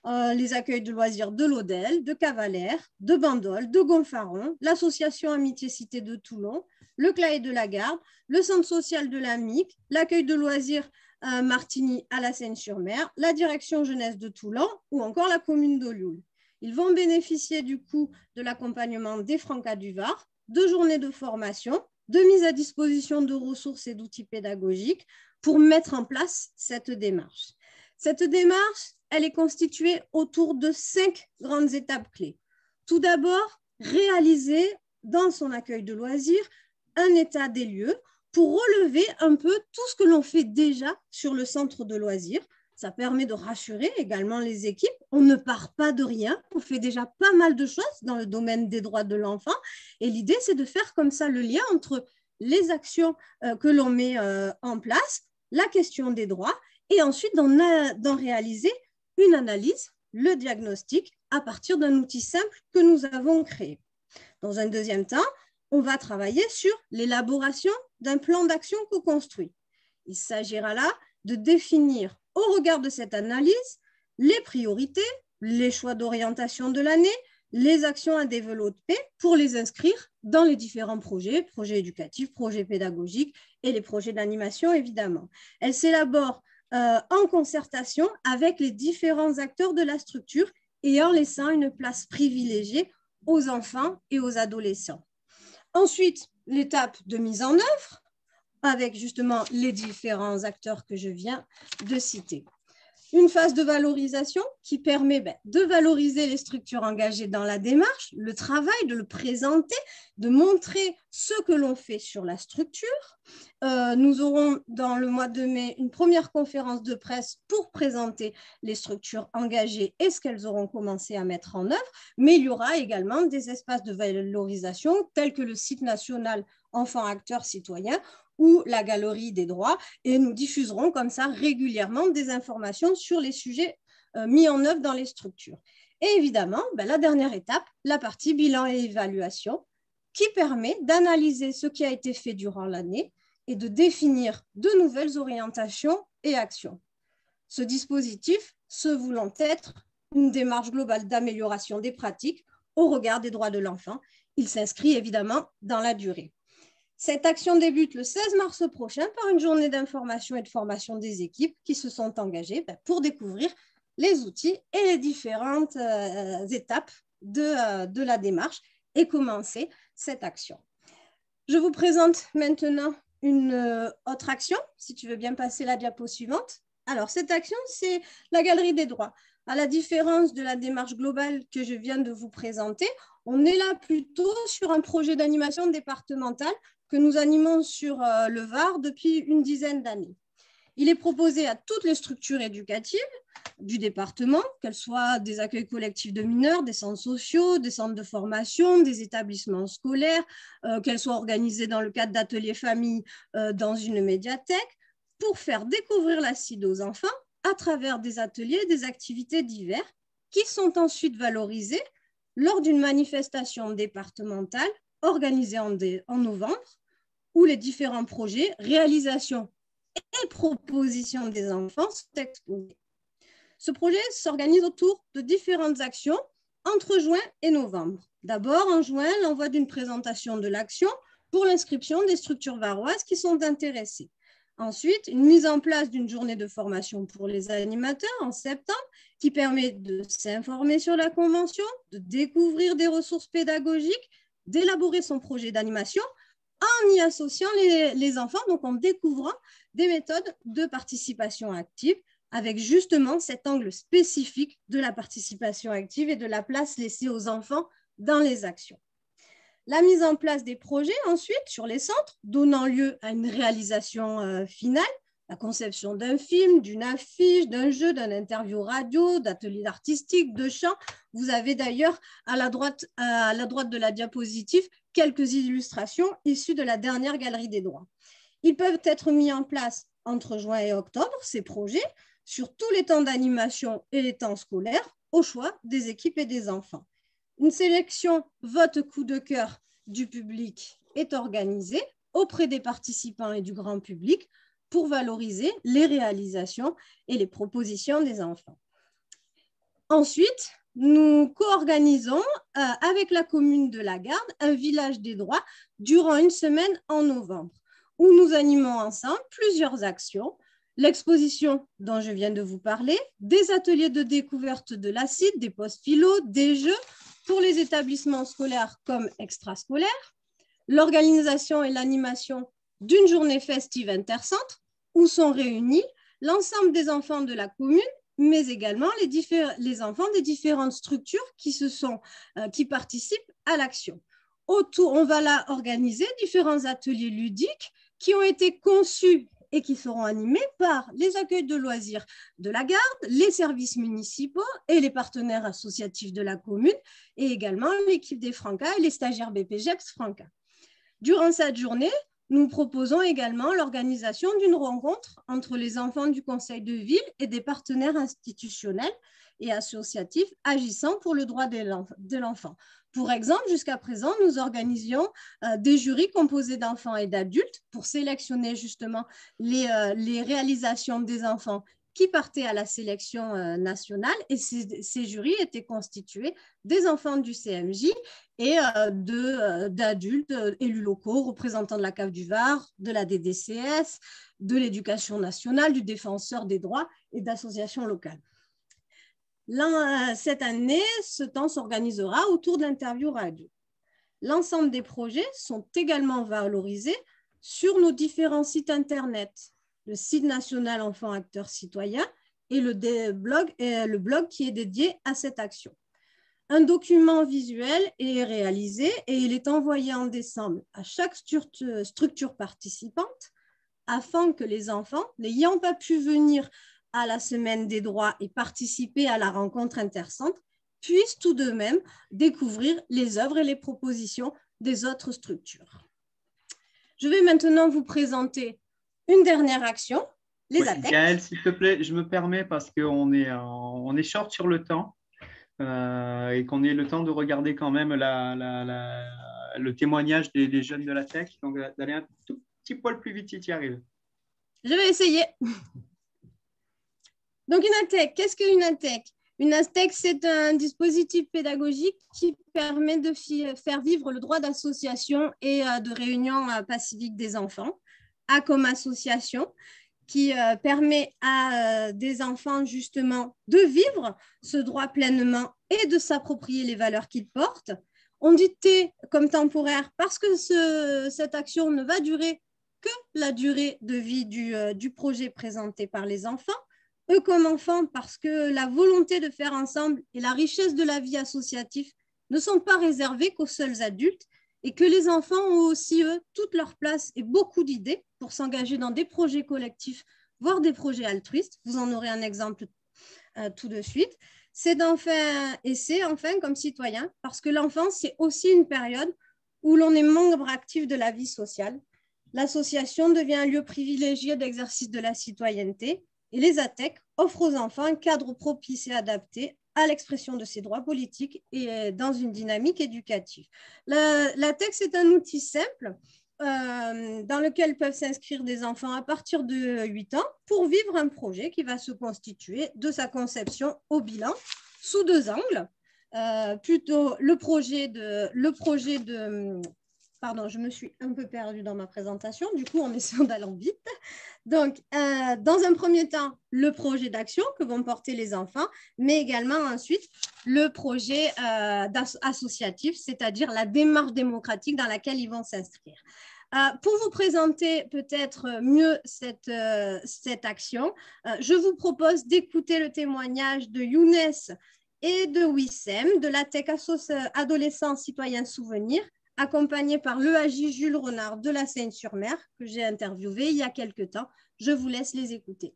Speaker 3: les accueils de loisirs de l'Odel, de Cavalère, de Bandol, de Gonfaron, l'association Amitié Cité de Toulon, le Claet de la Garde, le centre social de la MIC, l'accueil de loisirs Martigny à la Seine-sur-Mer, la direction jeunesse de Toulon ou encore la commune d'Olioul. Ils vont bénéficier du coup de l'accompagnement des Francas du Var, de journées de formation, de mise à disposition de ressources et d'outils pédagogiques pour mettre en place cette démarche. Cette démarche, elle est constituée autour de 5 grandes étapes clés. Tout d'abord, réaliser dans son accueil de loisirs un état des lieux pour relever un peu tout ce que l'on fait déjà sur le centre de loisirs. Ça permet de rassurer également les équipes. On ne part pas de rien. On fait déjà pas mal de choses dans le domaine des droits de l'enfant. Et l'idée, c'est de faire comme ça le lien entre les actions que l'on met en place, la question des droits, et ensuite d'en réaliser une analyse, le diagnostic, à partir d'un outil simple que nous avons créé. Dans un deuxième temps, on va travailler sur l'élaboration d'un plan d'action co-construit. Il s'agira là de définir, au regard de cette analyse, les priorités, les choix d'orientation de l'année, les actions à développer pour les inscrire dans les différents projets, projets éducatifs, projets pédagogiques et les projets d'animation, évidemment. Elle s'élabore en concertation avec les différents acteurs de la structure et en laissant une place privilégiée aux enfants et aux adolescents. Ensuite, l'étape de mise en œuvre avec justement les différents acteurs que je viens de citer. Une phase de valorisation qui permet de valoriser les structures engagées dans la démarche, le travail, de le présenter, de montrer ce que l'on fait sur la structure. Nous aurons dans le mois de mai une première conférence de presse pour présenter les structures engagées et ce qu'elles auront commencé à mettre en œuvre, mais il y aura également des espaces de valorisation tels que le site national Enfants Acteurs Citoyens ou la Galerie des droits, et nous diffuserons comme ça régulièrement des informations sur les sujets mis en œuvre dans les structures. Et évidemment, la dernière étape, la partie bilan et évaluation, qui permet d'analyser ce qui a été fait durant l'année et de définir de nouvelles orientations et actions. Ce dispositif se voulant être une démarche globale d'amélioration des pratiques au regard des droits de l'enfant, il s'inscrit évidemment dans la durée. Cette action débute le 16 mars prochain par une journée d'information et de formation des équipes qui se sont engagées pour découvrir les outils et les différentes étapes de la démarche et commencer cette action. Je vous présente maintenant une autre action, si tu veux bien passer la diapo suivante. Alors, cette action, c'est la Galerie des droits. À la différence de la démarche globale que je viens de vous présenter, on est là plutôt sur un projet d'animation départementale que nous animons sur le Var depuis une dizaine d'années. Il est proposé à toutes les structures éducatives du département, qu'elles soient des accueils collectifs de mineurs, des centres sociaux, des centres de formation, des établissements scolaires, qu'elles soient organisées dans le cadre d'ateliers famille dans une médiathèque, pour faire découvrir la CIDE aux enfants à travers des ateliers et des activités diverses qui sont ensuite valorisées lors d'une manifestation départementale organisée en novembre, où les différents projets, réalisations et propositions des enfants sont exposés. Ce projet s'organise autour de différentes actions entre juin et novembre. D'abord, en juin, l'envoi d'une présentation de l'action pour l'inscription des structures varoises qui sont intéressées. Ensuite, une mise en place d'une journée de formation pour les animateurs en septembre qui permet de s'informer sur la Convention, de découvrir des ressources pédagogiques, d'élaborer son projet d'animation en y associant les enfants, donc en découvrant des méthodes de participation active avec justement cet angle spécifique de la participation active et de la place laissée aux enfants dans les actions. La mise en place des projets ensuite sur les centres, donnant lieu à une réalisation finale, la conception d'un film, d'une affiche, d'un jeu, d'un interview radio, d'ateliers artistiques, de chant. Vous avez d'ailleurs à la droite de la diapositive quelques illustrations issues de la dernière Galerie des droits. Ils peuvent être mis en place entre juin et octobre, ces projets, sur tous les temps d'animation et les temps scolaires, au choix des équipes et des enfants. Une sélection vote coup de cœur du public est organisée auprès des participants et du grand public pour valoriser les réalisations et les propositions des enfants. Ensuite, nous co-organisons avec la commune de La Garde un village des droits durant une semaine en novembre, où nous animons ensemble plusieurs actions, l'exposition dont je viens de vous parler, des ateliers de découverte de l'acide, des post-philo, des jeux pour les établissements scolaires comme extrascolaires, l'organisation et l'animation d'une journée festive intercentre où sont réunis l'ensemble des enfants de la commune, mais également les enfants des différentes structures qui participent à l'action. On va là organiser différents ateliers ludiques qui ont été conçus et qui seront animés par les accueils de loisirs de la Garde, les services municipaux et les partenaires associatifs de la commune, et également l'équipe des Francas et les stagiaires BPGEPS Franca. Durant cette journée, nous proposons également l'organisation d'une rencontre entre les enfants du conseil de ville et des partenaires institutionnels et associatifs agissant pour le droit de l'enfant. Pour exemple, jusqu'à présent, nous organisions des jurys composés d'enfants et d'adultes pour sélectionner justement les réalisations des enfants qui partaient à la sélection nationale, et ces jurys étaient constitués des enfants du CMJ et d'adultes, élus locaux, représentants de la CAF du Var, de la DDCS, de l'Éducation nationale, du Défenseur des droits et d'associations locales. Cette année, ce temps s'organisera autour de l'interview radio. L'ensemble des projets sont également valorisés sur nos différents sites internet, le site national Enfants Acteurs Citoyens et le blog qui est dédié à cette action. Un document visuel est réalisé et il est envoyé en décembre à chaque structure participante afin que les enfants n'ayant pas pu venir à la semaine des droits et participer à la rencontre intercentre puissent tout de même découvrir les œuvres et les propositions des autres structures. Je vais maintenant vous présenter une dernière action, les ATEC.
Speaker 1: Gaëlle, s'il te plaît, je me permets parce qu'on est short sur le temps et qu'on ait le temps de regarder quand même le témoignage des jeunes de l'ATEC. Donc, d'aller un tout petit poil plus vite si tu y arrives.
Speaker 3: Je vais essayer. Donc, une ATEC, qu'est-ce qu'une ATEC? Une ATEC, c'est un dispositif pédagogique qui permet de faire vivre le droit d'association et de réunion pacifique des enfants, a comme association qui permet à des enfants justement de vivre ce droit pleinement et de s'approprier les valeurs qu'ils portent. On dit T comme temporaire parce que cette action ne va durer que la durée de vie du projet présenté par les enfants. Eux comme enfants, parce que la volonté de faire ensemble et la richesse de la vie associative ne sont pas réservées qu'aux seuls adultes et que les enfants ont aussi, eux, toute leur place et beaucoup d'idées pour s'engager dans des projets collectifs, voire des projets altruistes. Vous en aurez un exemple tout de suite. C'est enfin comme citoyen, parce que l'enfance, c'est aussi une période où l'on est membre actif de la vie sociale. L'association devient un lieu privilégié d'exercice de la citoyenneté. Et les ATEC offrent aux enfants un cadre propice et adapté à l'expression de ses droits politiques et dans une dynamique éducative. L'ATEC, c'est un outil simple dans lequel peuvent s'inscrire des enfants à partir de 8 ans pour vivre un projet qui va se constituer de sa conception au bilan sous 2 angles. Plutôt le projet de pardon, je me suis un peu perdue dans ma présentation, du coup, en essayant d'aller vite. Donc, dans un premier temps, le projet d'action que vont porter les enfants, mais également ensuite le projet associatif, c'est-à-dire la démarche démocratique dans laquelle ils vont s'inscrire. Pour vous présenter peut-être mieux cette action, je vous propose d'écouter le témoignage de Younes et de Wissem de l'ATEC Adolescents Citoyens Souvenirs, accompagné par l'EAJ Jules Renard de la Seine-sur-Mer, que j'ai interviewé il y a quelques temps. Je vous laisse les écouter.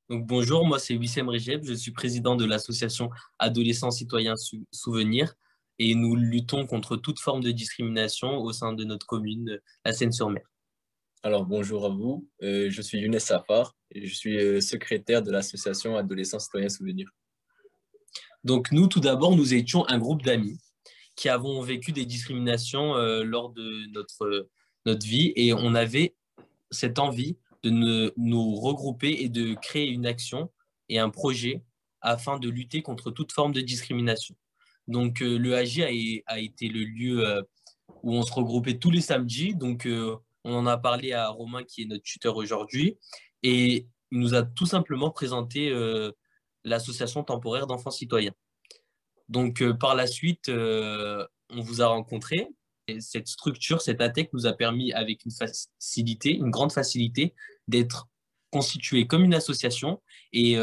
Speaker 6: Donc, bonjour, moi c'est Wissem Recep, je suis président de l'association Adolescents Citoyens Souvenirs et nous luttons contre toute forme de discrimination au sein de notre commune, la Seine-sur-Mer.
Speaker 7: Alors bonjour à vous, je suis Younes Safar et je suis secrétaire de l'association Adolescents Citoyens Souvenirs.
Speaker 6: Donc nous, tout d'abord, nous étions un groupe d'amis qui avons vécu des discriminations lors de notre vie et on avait cette envie de nous regrouper et de créer une action et un projet afin de lutter contre toute forme de discrimination. Donc l'EAJ a été le lieu où on se regroupait tous les samedis. Donc on en a parlé à Romain qui est notre tuteur aujourd'hui et il nous a tout simplement présenté l'association temporaire d'enfants citoyens. Donc par la suite, on vous a rencontré. Et cette structure, cette ATEC nous a permis avec une grande facilité d'être constitué comme une association et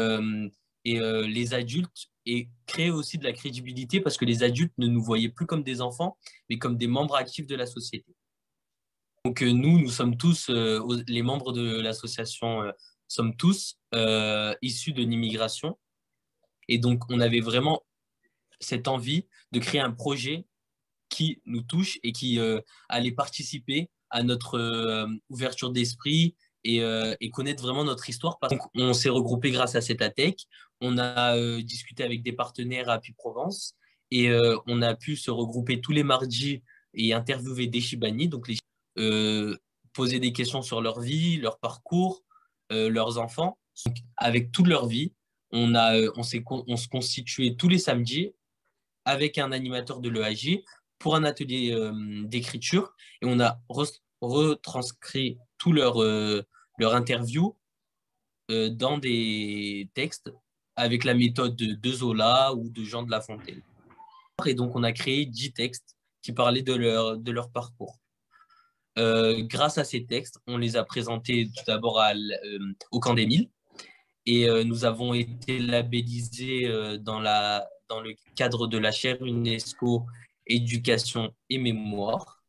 Speaker 6: les adultes et créer aussi de la crédibilité parce que les adultes ne nous voyaient plus comme des enfants mais comme des membres actifs de la société. Donc nous sommes tous, les membres de l'association sommes tous issus de l'immigration et donc on avait vraiment cette envie de créer un projet qui nous touche et qui allait participer à notre ouverture d'esprit et connaître vraiment notre histoire. Donc, on s'est regroupé grâce à cette ATEC. On a discuté avec des partenaires à Puy-Provence et on a pu se regrouper tous les mardis et interviewer des Chibani, donc poser des questions sur leur vie, leur parcours, leurs enfants. Donc, avec toute leur vie, on se constituait tous les samedis avec un animateur de l'EAJ pour un atelier d'écriture et on a retranscrit tout leur interview dans des textes avec la méthode de Zola ou de Jean de La Fontaine. Et donc, on a créé 10 textes qui parlaient de leur parcours. Grâce à ces textes, on les a présentés tout d'abord au Camp des Milles et nous avons été labellisés dans le cadre de la chaire UNESCO Éducation et Mémoire.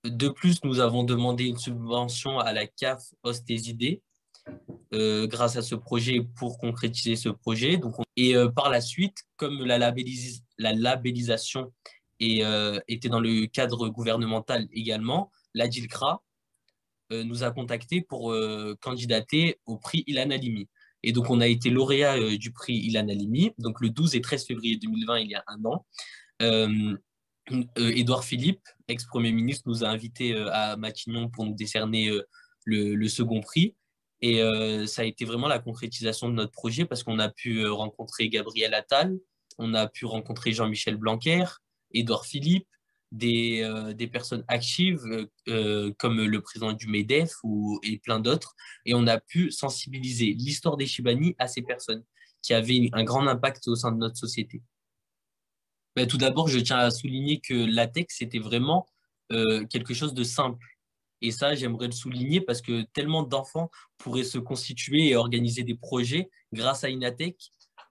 Speaker 6: De plus, nous avons demandé une subvention à la CAF Hostes-Idées grâce à ce projet pour concrétiser ce projet. Par la suite, comme la labellisation était dans le cadre gouvernemental également, la DILCRA nous a contactés pour candidater au prix Ilan Halimi. Et donc, on a été lauréat du prix Ilan Halimi, donc le 12 et 13 février 2020, il y a un an. Édouard Philippe, ex-premier ministre, nous a invités à Matignon pour nous décerner le second prix. Et ça a été vraiment la concrétisation de notre projet parce qu'on a pu rencontrer Gabriel Attal, on a pu rencontrer Jean-Michel Blanquer, Édouard Philippe, des personnes actives comme le président du MEDEF et plein d'autres. Et on a pu sensibiliser l'histoire des Chibani à ces personnes qui avaient un grand impact au sein de notre société. Ben, tout d'abord, je tiens à souligner que l'ATEC, c'était vraiment quelque chose de simple. Et ça, j'aimerais le souligner parce que tellement d'enfants pourraient se constituer et organiser des projets grâce à une ATEC.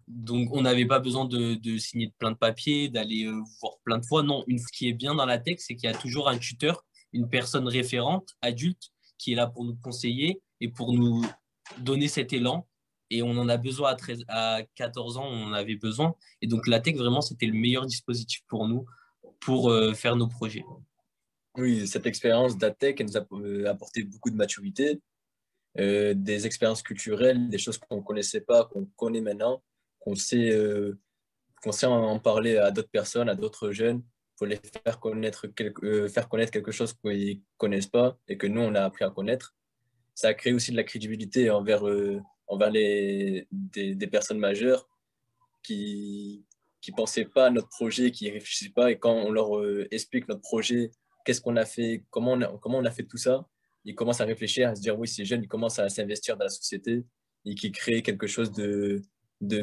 Speaker 6: Donc, on n'avait pas besoin de signer plein de papiers, d'aller voir plein de fois. Non, ce qui est bien dans l'ATEC, c'est qu'il y a toujours un tuteur, une personne référente, adulte, qui est là pour nous conseiller et pour nous donner cet élan. Et on en a besoin à 14 ans, on en avait besoin. Et donc, l'ATEC, vraiment, c'était le meilleur dispositif pour nous pour faire nos projets.
Speaker 7: Oui, cette expérience d'ATEC nous a apporté beaucoup de maturité, des expériences culturelles, des choses qu'on ne connaissait pas, qu'on connaît maintenant, qu'on sait en parler à d'autres personnes, à d'autres jeunes, pour les faire connaître quelque chose qu'ils ne connaissent pas et que nous, on a appris à connaître. Ça a créé aussi de la crédibilité envers envers des personnes majeures qui pensaient pas à notre projet, qui réfléchissaient pas. Et quand on leur explique notre projet, qu'est-ce qu'on a fait, comment on a fait tout ça, ils commencent à réfléchir, à se dire oui, ces jeunes, ils commencent à s'investir dans la société et qui créent quelque chose de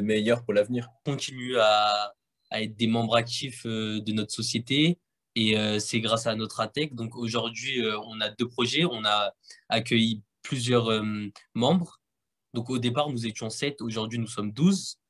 Speaker 7: meilleur pour l'avenir.
Speaker 6: Continue à être des membres actifs de notre société et c'est grâce à notre ATEC. Donc aujourd'hui, on a 2 projets, on a accueilli plusieurs membres. Donc au départ, nous étions 7, aujourd'hui nous sommes 12.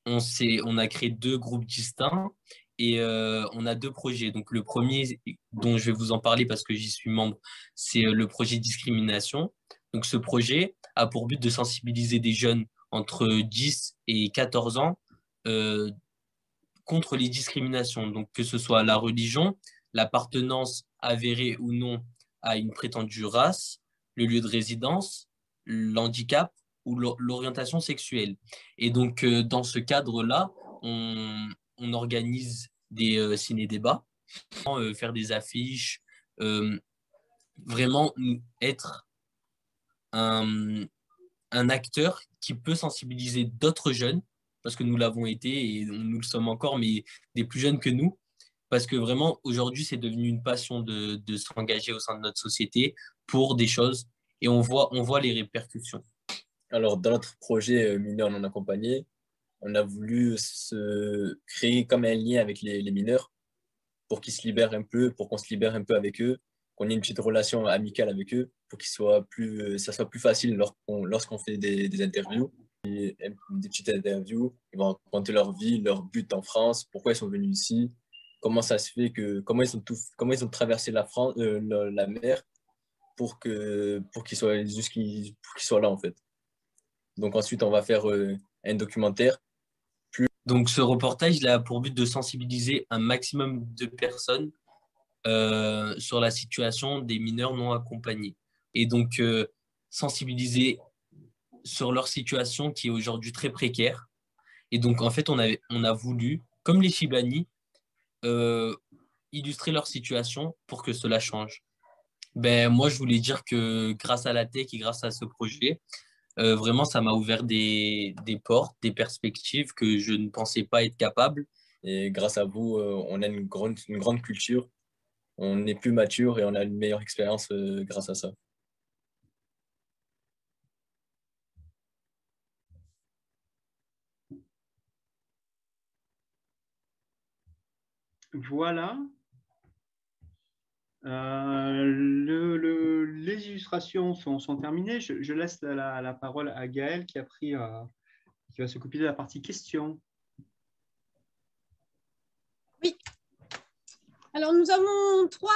Speaker 6: On a créé 2 groupes distincts et on a 2 projets. Donc le premier dont je vais vous en parler parce que j'y suis membre, c'est le projet discrimination. Donc ce projet a pour but de sensibiliser des jeunes entre 10 et 14 ans contre les discriminations. Donc que ce soit la religion, l'appartenance avérée ou non à une prétendue race, le lieu de résidence, l'handicap ou l'orientation sexuelle. Et donc, dans ce cadre-là, on organise des ciné-débats, faire des affiches, vraiment être un acteur qui peut sensibiliser d'autres jeunes, parce que nous l'avons été et nous le sommes encore, mais des plus jeunes que nous, parce que vraiment, aujourd'hui, c'est devenu une passion de s'engager au sein de notre société pour des choses, et on voit les répercussions.
Speaker 7: Alors, dans notre projet Mineurs non accompagnés, on a voulu se créer comme un lien avec les mineurs pour qu'ils se libèrent un peu, pour qu'on se libère un peu avec eux, qu'on ait une petite relation amicale avec eux, pour que ça soit plus facile lorsqu'on fait des interviews. Des petites interviews, ils vont raconter leur vie, leur but en France, pourquoi ils sont venus ici, comment ça se fait comment ils ont traversé la France, la mer pour qu'ils soient là en fait. Donc ensuite, on va faire un documentaire.
Speaker 6: Donc ce reportage, il a pour but de sensibiliser un maximum de personnes sur la situation des mineurs non accompagnés. Et donc sensibiliser sur leur situation qui est aujourd'hui très précaire. Et donc en fait, on a voulu, comme les Chibani, illustrer leur situation pour que cela change. Moi, je voulais dire que grâce à la tech et grâce à ce projet, vraiment, ça m'a ouvert des portes, des perspectives que je ne pensais pas être capable.
Speaker 7: Et grâce à vous, on a une grande culture, on est plus mature et on a une meilleure expérience grâce à ça.
Speaker 1: Voilà. Les illustrations sont terminées. Je laisse la parole à Gaëlle qui va s'occuper de la partie questions.
Speaker 3: Oui. Alors, nous avons 3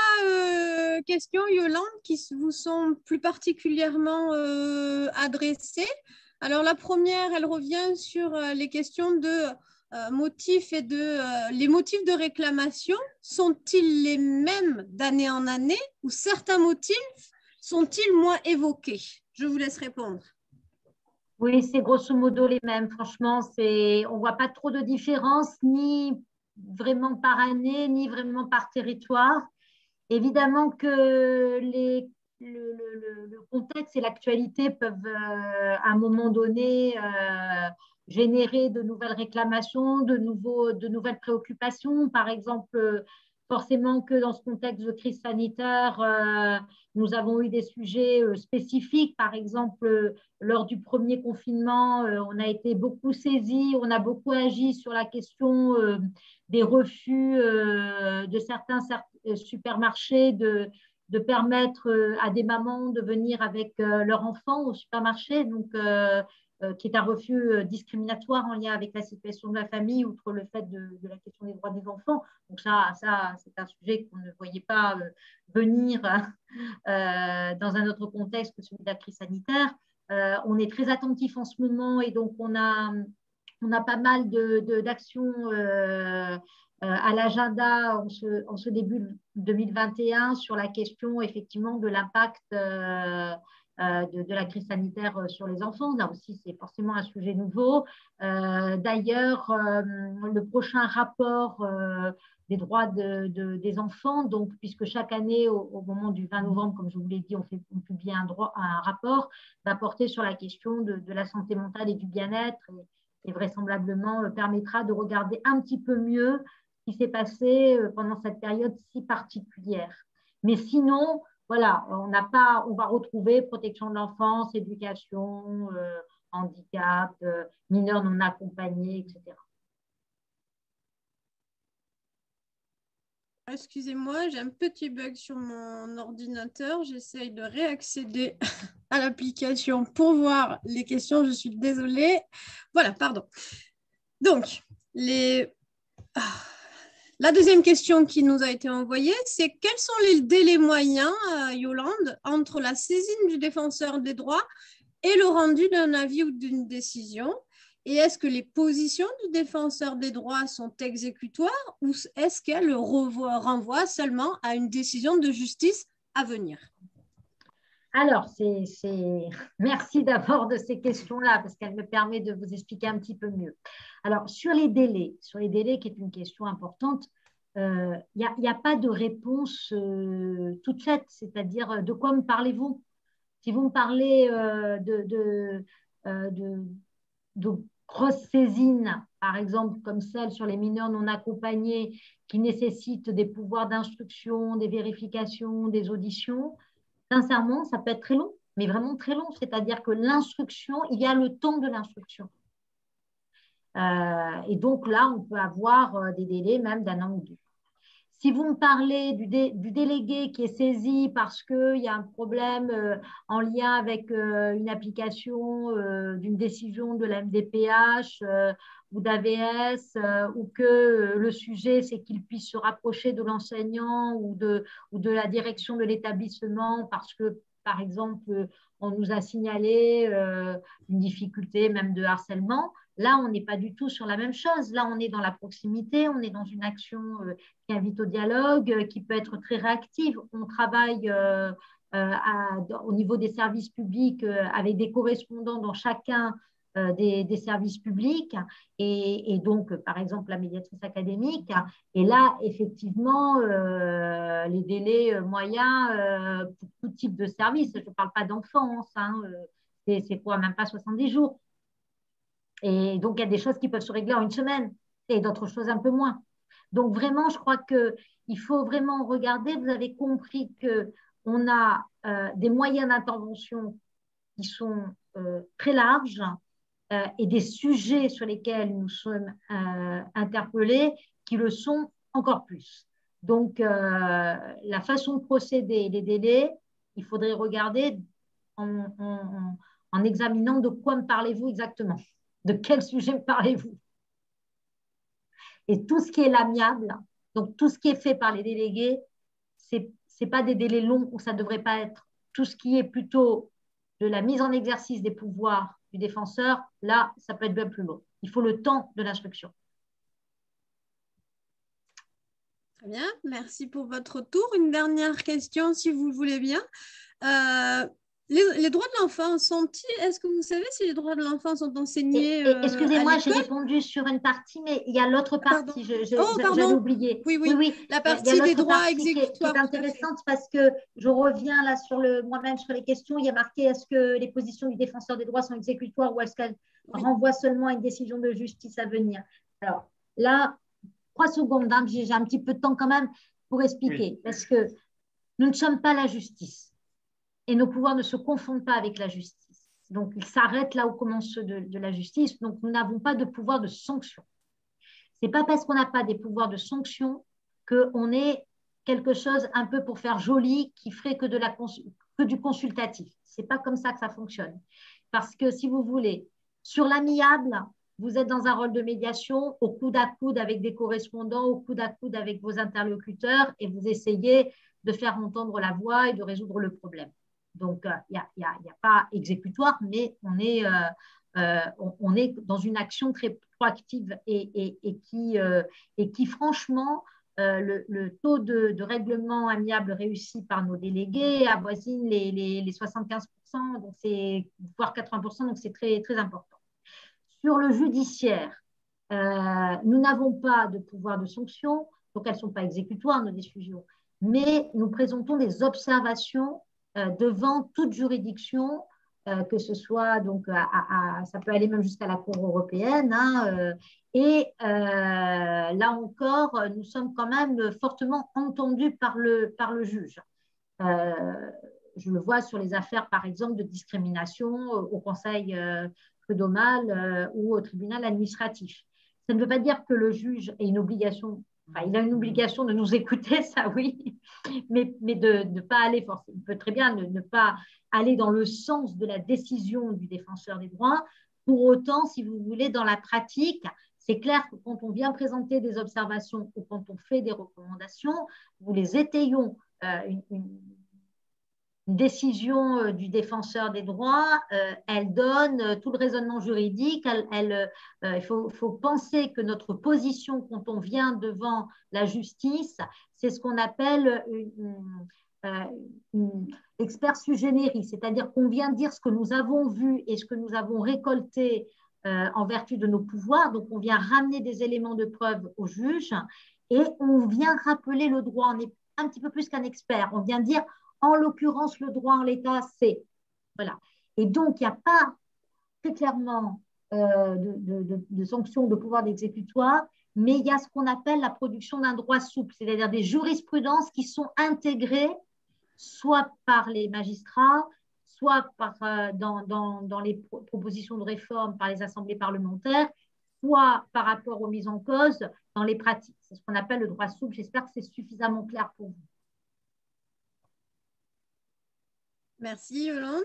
Speaker 3: questions, Yolande, qui vous sont plus particulièrement adressées. Alors, la première, elle revient sur les questions de motifs et les motifs de réclamation. Sont-ils les mêmes d'année en année ou certains motifs sont-ils moins évoqués? Je vous laisse répondre.
Speaker 2: Oui, c'est grosso modo les mêmes. Franchement, on ne voit pas trop de différence, ni vraiment par année, ni vraiment par territoire. Évidemment que le contexte et l'actualité peuvent, à un moment donné, générer de nouvelles réclamations, de nouvelles préoccupations. Par exemple, forcément que dans ce contexte de crise sanitaire, nous avons eu des sujets spécifiques. Par exemple, lors du premier confinement, on a été beaucoup saisis, on a beaucoup agi sur la question des refus de certains supermarchés de permettre à des mamans de venir avec leur enfant au supermarché, donc qui est un refus discriminatoire en lien avec la situation de la famille, outre le fait de la question des droits des enfants. Donc ça c'est un sujet qu'on ne voyait pas venir dans un autre contexte que celui de la crise sanitaire. On est très attentif en ce moment et donc on a pas mal d'actions à l'agenda en ce début 2021 sur la question effectivement de l'impact de la crise sanitaire sur les enfants. Là aussi, c'est forcément un sujet nouveau. D'ailleurs, le prochain rapport des droits des enfants, donc, puisque chaque année, au moment du 20 novembre, comme je vous l'ai dit, on publie un rapport, va porter sur la question de la santé mentale et du bien-être et vraisemblablement permettra de regarder un petit peu mieux ce qui s'est passé pendant cette période si particulière. Mais sinon, voilà, on va retrouver protection de l'enfance, éducation, handicap, mineurs non accompagnés, etc.
Speaker 3: Excusez-moi, j'ai un petit bug sur mon ordinateur. J'essaye de réaccéder à l'application pour voir les questions. Je suis désolée. Voilà, pardon. Donc, la deuxième question qui nous a été envoyée, c'est quels sont les délais moyens, Yolande, entre la saisine du défenseur des droits et le rendu d'un avis ou d'une décision? Et est-ce que les positions du défenseur des droits sont exécutoires ou est-ce qu'elles renvoient seulement à une décision de justice à venir?
Speaker 2: Alors, merci d'abord de ces questions-là parce qu'elles me permettent de vous expliquer un petit peu mieux. Alors, sur les délais qui est une question importante, il n'y a pas de réponse toute faite, c'est-à-dire de quoi me parlez-vous? Si vous me parlez de grosses saisines, par exemple comme celle sur les mineurs non accompagnés, qui nécessitent des pouvoirs d'instruction, des vérifications, des auditions, sincèrement, ça peut être très long, mais vraiment très long. C'est-à-dire que l'instruction, il y a le temps de l'instruction. Et donc là, on peut avoir des délais même d'1 an ou 2. Si vous me parlez du délégué qui est saisi parce qu'il y a un problème en lien avec une application d'une décision de la MDPH ou d'AVS ou que le sujet, c'est qu'il puisse se rapprocher de l'enseignant ou de la direction de l'établissement parce que, par exemple, on nous a signalé une difficulté même de harcèlement. Là, on n'est pas du tout sur la même chose. Là, on est dans la proximité, on est dans une action qui invite au dialogue, qui peut être très réactive. On travaille au niveau des services publics avec des correspondants dans chacun des services publics et donc, par exemple, la médiatrice académique. Et là, effectivement, les délais moyens pour tout type de service, je ne parle pas d'enfance, c'est quoi, même pas 70 jours. Et donc, il y a des choses qui peuvent se régler en 1 semaine et d'autres choses un peu moins. Donc, vraiment, je crois qu'il faut vraiment regarder. Vous avez compris qu'on a des moyens d'intervention qui sont très larges et des sujets sur lesquels nous sommes interpellés qui le sont encore plus. Donc, la façon de procéder, les délais, il faudrait regarder en examinant de quoi me parlez-vous exactement. De quel sujet me parlez-vous? Et tout ce qui est l'amiable, donc tout ce qui est fait par les délégués, ce n'est pas des délais longs où ça ne devrait pas être. Tout ce qui est plutôt de la mise en exercice des pouvoirs du défenseur, là, ça peut être bien plus long. Il faut le temps de l'instruction.
Speaker 3: Très bien, merci pour votre tour. Une dernière question, si vous le voulez bien. Les droits de l'enfant est-ce que vous savez si les droits de l'enfant sont enseignés
Speaker 2: excusez-moi, j'ai répondu sur une partie, mais il y a l'autre partie, j'avais oublié.
Speaker 3: Oui. La partie des droits exécutoires.
Speaker 2: Qui est intéressante parce que je reviens là moi-même sur les questions. Il y a marqué est-ce que les positions du défenseur des droits sont exécutoires ou est-ce qu'elles renvoient seulement à une décision de justice à venir? Alors là, 3 secondes, j'ai un petit peu de temps quand même pour expliquer, parce que nous ne sommes pas la justice. Et nos pouvoirs ne se confondent pas avec la justice. Donc, ils s'arrêtent là où commence ceux de la justice. Donc, nous n'avons pas de pouvoir de sanction. Ce n'est pas parce qu'on n'a pas des pouvoirs de sanction qu'on est quelque chose un peu pour faire joli qui ferait que du consultatif. Ce n'est pas comme ça que ça fonctionne. Parce que, si vous voulez, sur l'amiable, vous êtes dans un rôle de médiation au coude à coude avec des correspondants, au coude à coude avec vos interlocuteurs et vous essayez de faire entendre la voix et de résoudre le problème. Donc, il n'y a pas exécutoire, mais on est dans une action très proactive et qui franchement, le taux de règlement amiable réussi par nos délégués avoisine les 75%, donc voire 80%, donc c'est très, très important. Sur le judiciaire, nous n'avons pas de pouvoir de sanction, donc elles ne sont pas exécutoires, nos décisions, mais nous présentons des observations devant toute juridiction, que ce soit, donc, ça peut aller même jusqu'à la Cour européenne, hein, et là encore, nous sommes quand même fortement entendus par le juge. Je le vois sur les affaires, par exemple, de discrimination au Conseil prud'homal ou au tribunal administratif. Ça ne veut pas dire que le juge a une obligation, enfin, il a une obligation de nous écouter, ça oui, mais de ne pas aller forcément. Il peut très bien ne pas aller dans le sens de la décision du défenseur des droits. Pour autant, si vous voulez, dans la pratique, c'est clair que quand on vient présenter des observations ou quand on fait des recommandations, nous les étayons. Une décision du défenseur des droits, elle donne tout le raisonnement juridique. Il faut penser que notre position quand on vient devant la justice, c'est ce qu'on appelle une expert sui generis, c'est-à-dire qu'on vient dire ce que nous avons vu et ce que nous avons récolté en vertu de nos pouvoirs. Donc, on vient ramener des éléments de preuve au juge et on vient rappeler le droit. On est un petit peu plus qu'un expert. On vient dire, en l'occurrence, le droit en l'état, c'est. Voilà. Et donc, il n'y a pas très clairement de sanctions de pouvoir d'exécutoire, mais il y a ce qu'on appelle la production d'un droit souple, c'est-à-dire des jurisprudences qui sont intégrées soit par les magistrats, soit dans les propositions de réforme par les assemblées parlementaires, soit par rapport aux mises en cause dans les pratiques. C'est ce qu'on appelle le droit souple. J'espère que c'est suffisamment clair pour vous.
Speaker 3: Merci Yolande.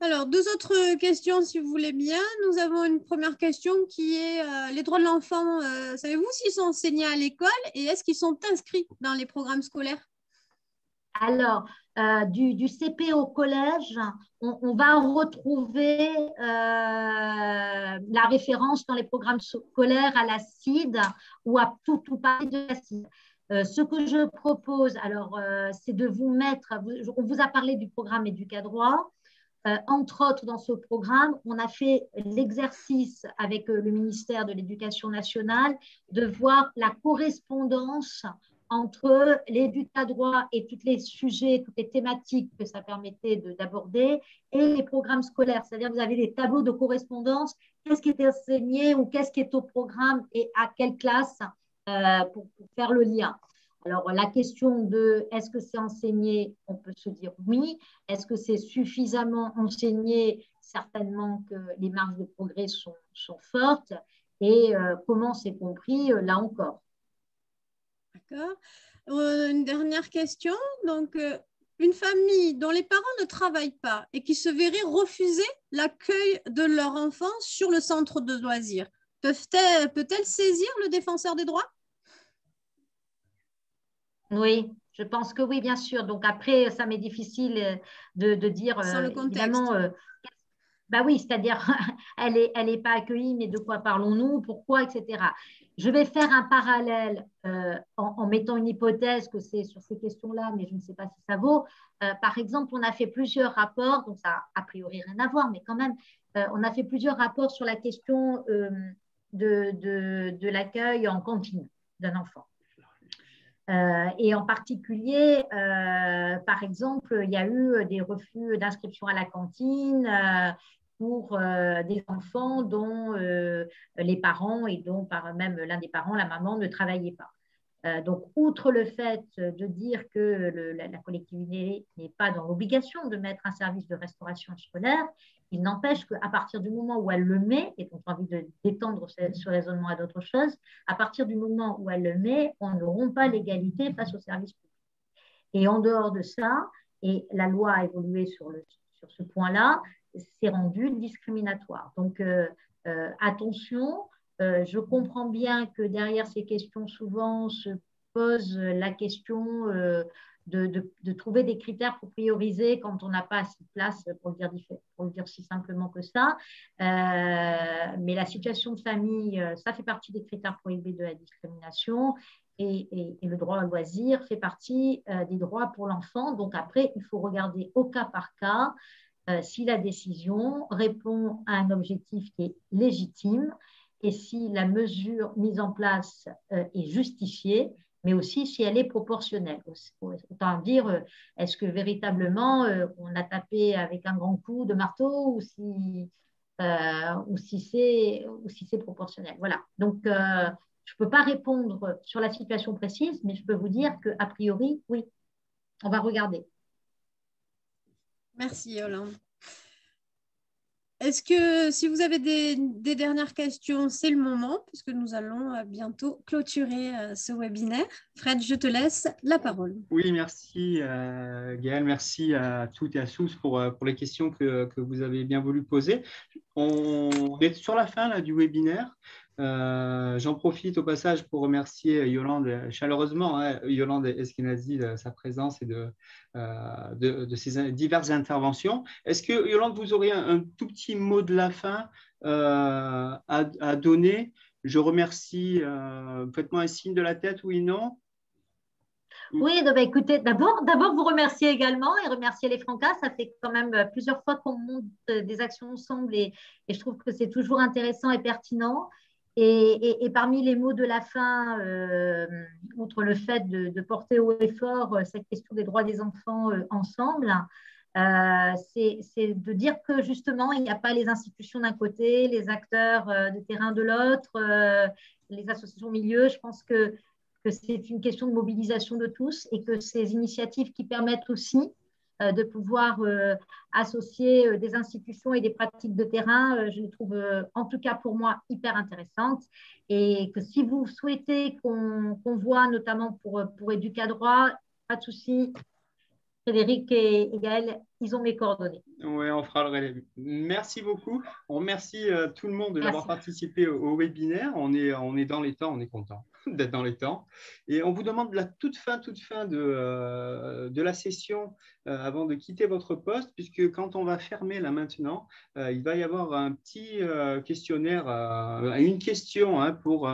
Speaker 3: Alors, deux autres questions si vous voulez bien. Nous avons une première question qui est les droits de l'enfant. Savez-vous s'ils sont enseignés à l'école et est-ce qu'ils sont inscrits dans les programmes scolaires?
Speaker 2: Alors, du CP au collège, on va retrouver la référence dans les programmes scolaires à la CID ou à tout parler de la CID. Ce que je propose, alors, c'est de vous mettre, on vous a parlé du programme Éducadroit. Entre autres, dans ce programme, on a fait l'exercice avec le ministère de l'Éducation nationale de voir la correspondance entre l'éducadroit et tous les sujets, toutes les thématiques que ça permettait d'aborder et les programmes scolaires. C'est-à-dire que vous avez des tableaux de correspondance, qu'est-ce qui était enseigné ou qu'est-ce qui est au programme et à quelle classe pour faire le lien. Alors, la question de est-ce que c'est enseigné, on peut se dire oui. Est-ce que c'est suffisamment enseigné? Certainement que les marges de progrès sont fortes. Et comment c'est compris, là encore.
Speaker 3: D'accord. Une dernière question. Donc, une famille dont les parents ne travaillent pas et qui se verrait refuser l'accueil de leur enfant sur le centre de loisirs, peut-elle saisir le défenseur des droits?
Speaker 2: Oui, je pense que oui, bien sûr. Donc après, ça m'est difficile de dire.
Speaker 3: Sans le contexte.
Speaker 2: Évidemment, bah oui, c'est-à-dire, elle est pas accueillie, mais de quoi parlons-nous, pourquoi, etc. Je vais faire un parallèle en mettant une hypothèse que c'est sur ces questions-là, mais je ne sais pas si ça vaut. Par exemple, on a fait plusieurs rapports, donc ça a a priori rien à voir, mais quand même, on a fait plusieurs rapports sur la question de l'accueil en cantine d'un enfant. Et en particulier, par exemple, il y a eu des refus d'inscription à la cantine pour des enfants dont les parents et dont même l'un des parents, la maman, ne travaillait pas. Donc, outre le fait de dire que la collectivité n'est pas dans l'obligation de mettre un service de restauration scolaire, il n'empêche qu'à partir du moment où elle le met, et donc j'ai envie d'étendre ce raisonnement à d'autres choses, à partir du moment où elle le met, on ne rompt pas l'égalité face au service public. Et en dehors de ça, et la loi a évolué sur ce point-là, c'est rendu discriminatoire. Donc, attention. Je comprends bien que derrière ces questions, souvent se pose la question de trouver des critères pour prioriser quand on n'a pas assez de place, pour le dire si simplement que ça. Mais la situation de famille, ça fait partie des critères prohibés de la discrimination. et le droit au loisir fait partie des droits pour l'enfant. Donc après, il faut regarder au cas par cas si la décision répond à un objectif qui est légitime et si la mesure mise en place est justifiée, mais aussi si elle est proportionnelle. Autant dire, est-ce que véritablement on a tapé avec un grand coup de marteau ou si c'est proportionnel. Voilà. Donc, je ne peux pas répondre sur la situation précise, mais je peux vous dire qu'a priori, oui, on va regarder.
Speaker 3: Merci, Yolande. Est-ce que si vous avez des dernières questions, c'est le moment, puisque nous allons bientôt clôturer ce webinaire. Fred, je te laisse la parole.
Speaker 1: Oui, merci Gaëlle, merci à toutes et à tous pour les questions que vous avez bien voulu poser. On est sur la fin là, du webinaire. J'en profite au passage pour remercier Yolande chaleureusement, Yolande Eskenazi, de sa présence et de ses diverses interventions. Est-ce que, Yolande, vous auriez un tout petit mot de la fin à donner? Je remercie. Faites-moi un signe de la tête, oui, non?
Speaker 2: Oui, donc, écoutez, d'abord vous remercier également et remercier les Francas. Ça fait quand même plusieurs fois qu'on monte des actions ensemble et je trouve que c'est toujours intéressant et pertinent. Et parmi les mots de la fin, outre le fait de porter haut et fort cette question des droits des enfants ensemble, c'est de dire que justement, il n'y a pas les institutions d'un côté, les acteurs de terrain de l'autre, les associations au milieu. Je pense que c'est une question de mobilisation de tous et que ces initiatives qui permettent aussi de pouvoir associer des institutions et des pratiques de terrain, je les trouve en tout cas pour moi hyper intéressantes et que si vous souhaitez qu'on voit notamment pour Éducadroit, pas de souci, Frédéric et Gaëlle, ils ont mes coordonnées.
Speaker 1: Oui, on fera le relais. Merci beaucoup. On remercie tout le monde d'avoir participé au webinaire. On est dans les temps, on est content d'être dans les temps. Et on vous demande la toute fin de la session avant de quitter votre poste, puisque quand on va fermer là maintenant, il va y avoir un petit questionnaire, une question pour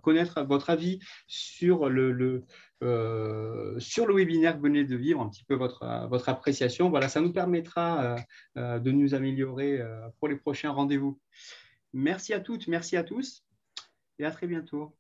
Speaker 1: connaître votre avis sur le webinaire que vous venez de vivre, un petit peu votre appréciation. Voilà, ça nous permettra de nous améliorer pour les prochains rendez-vous. Merci à toutes, merci à tous et à très bientôt.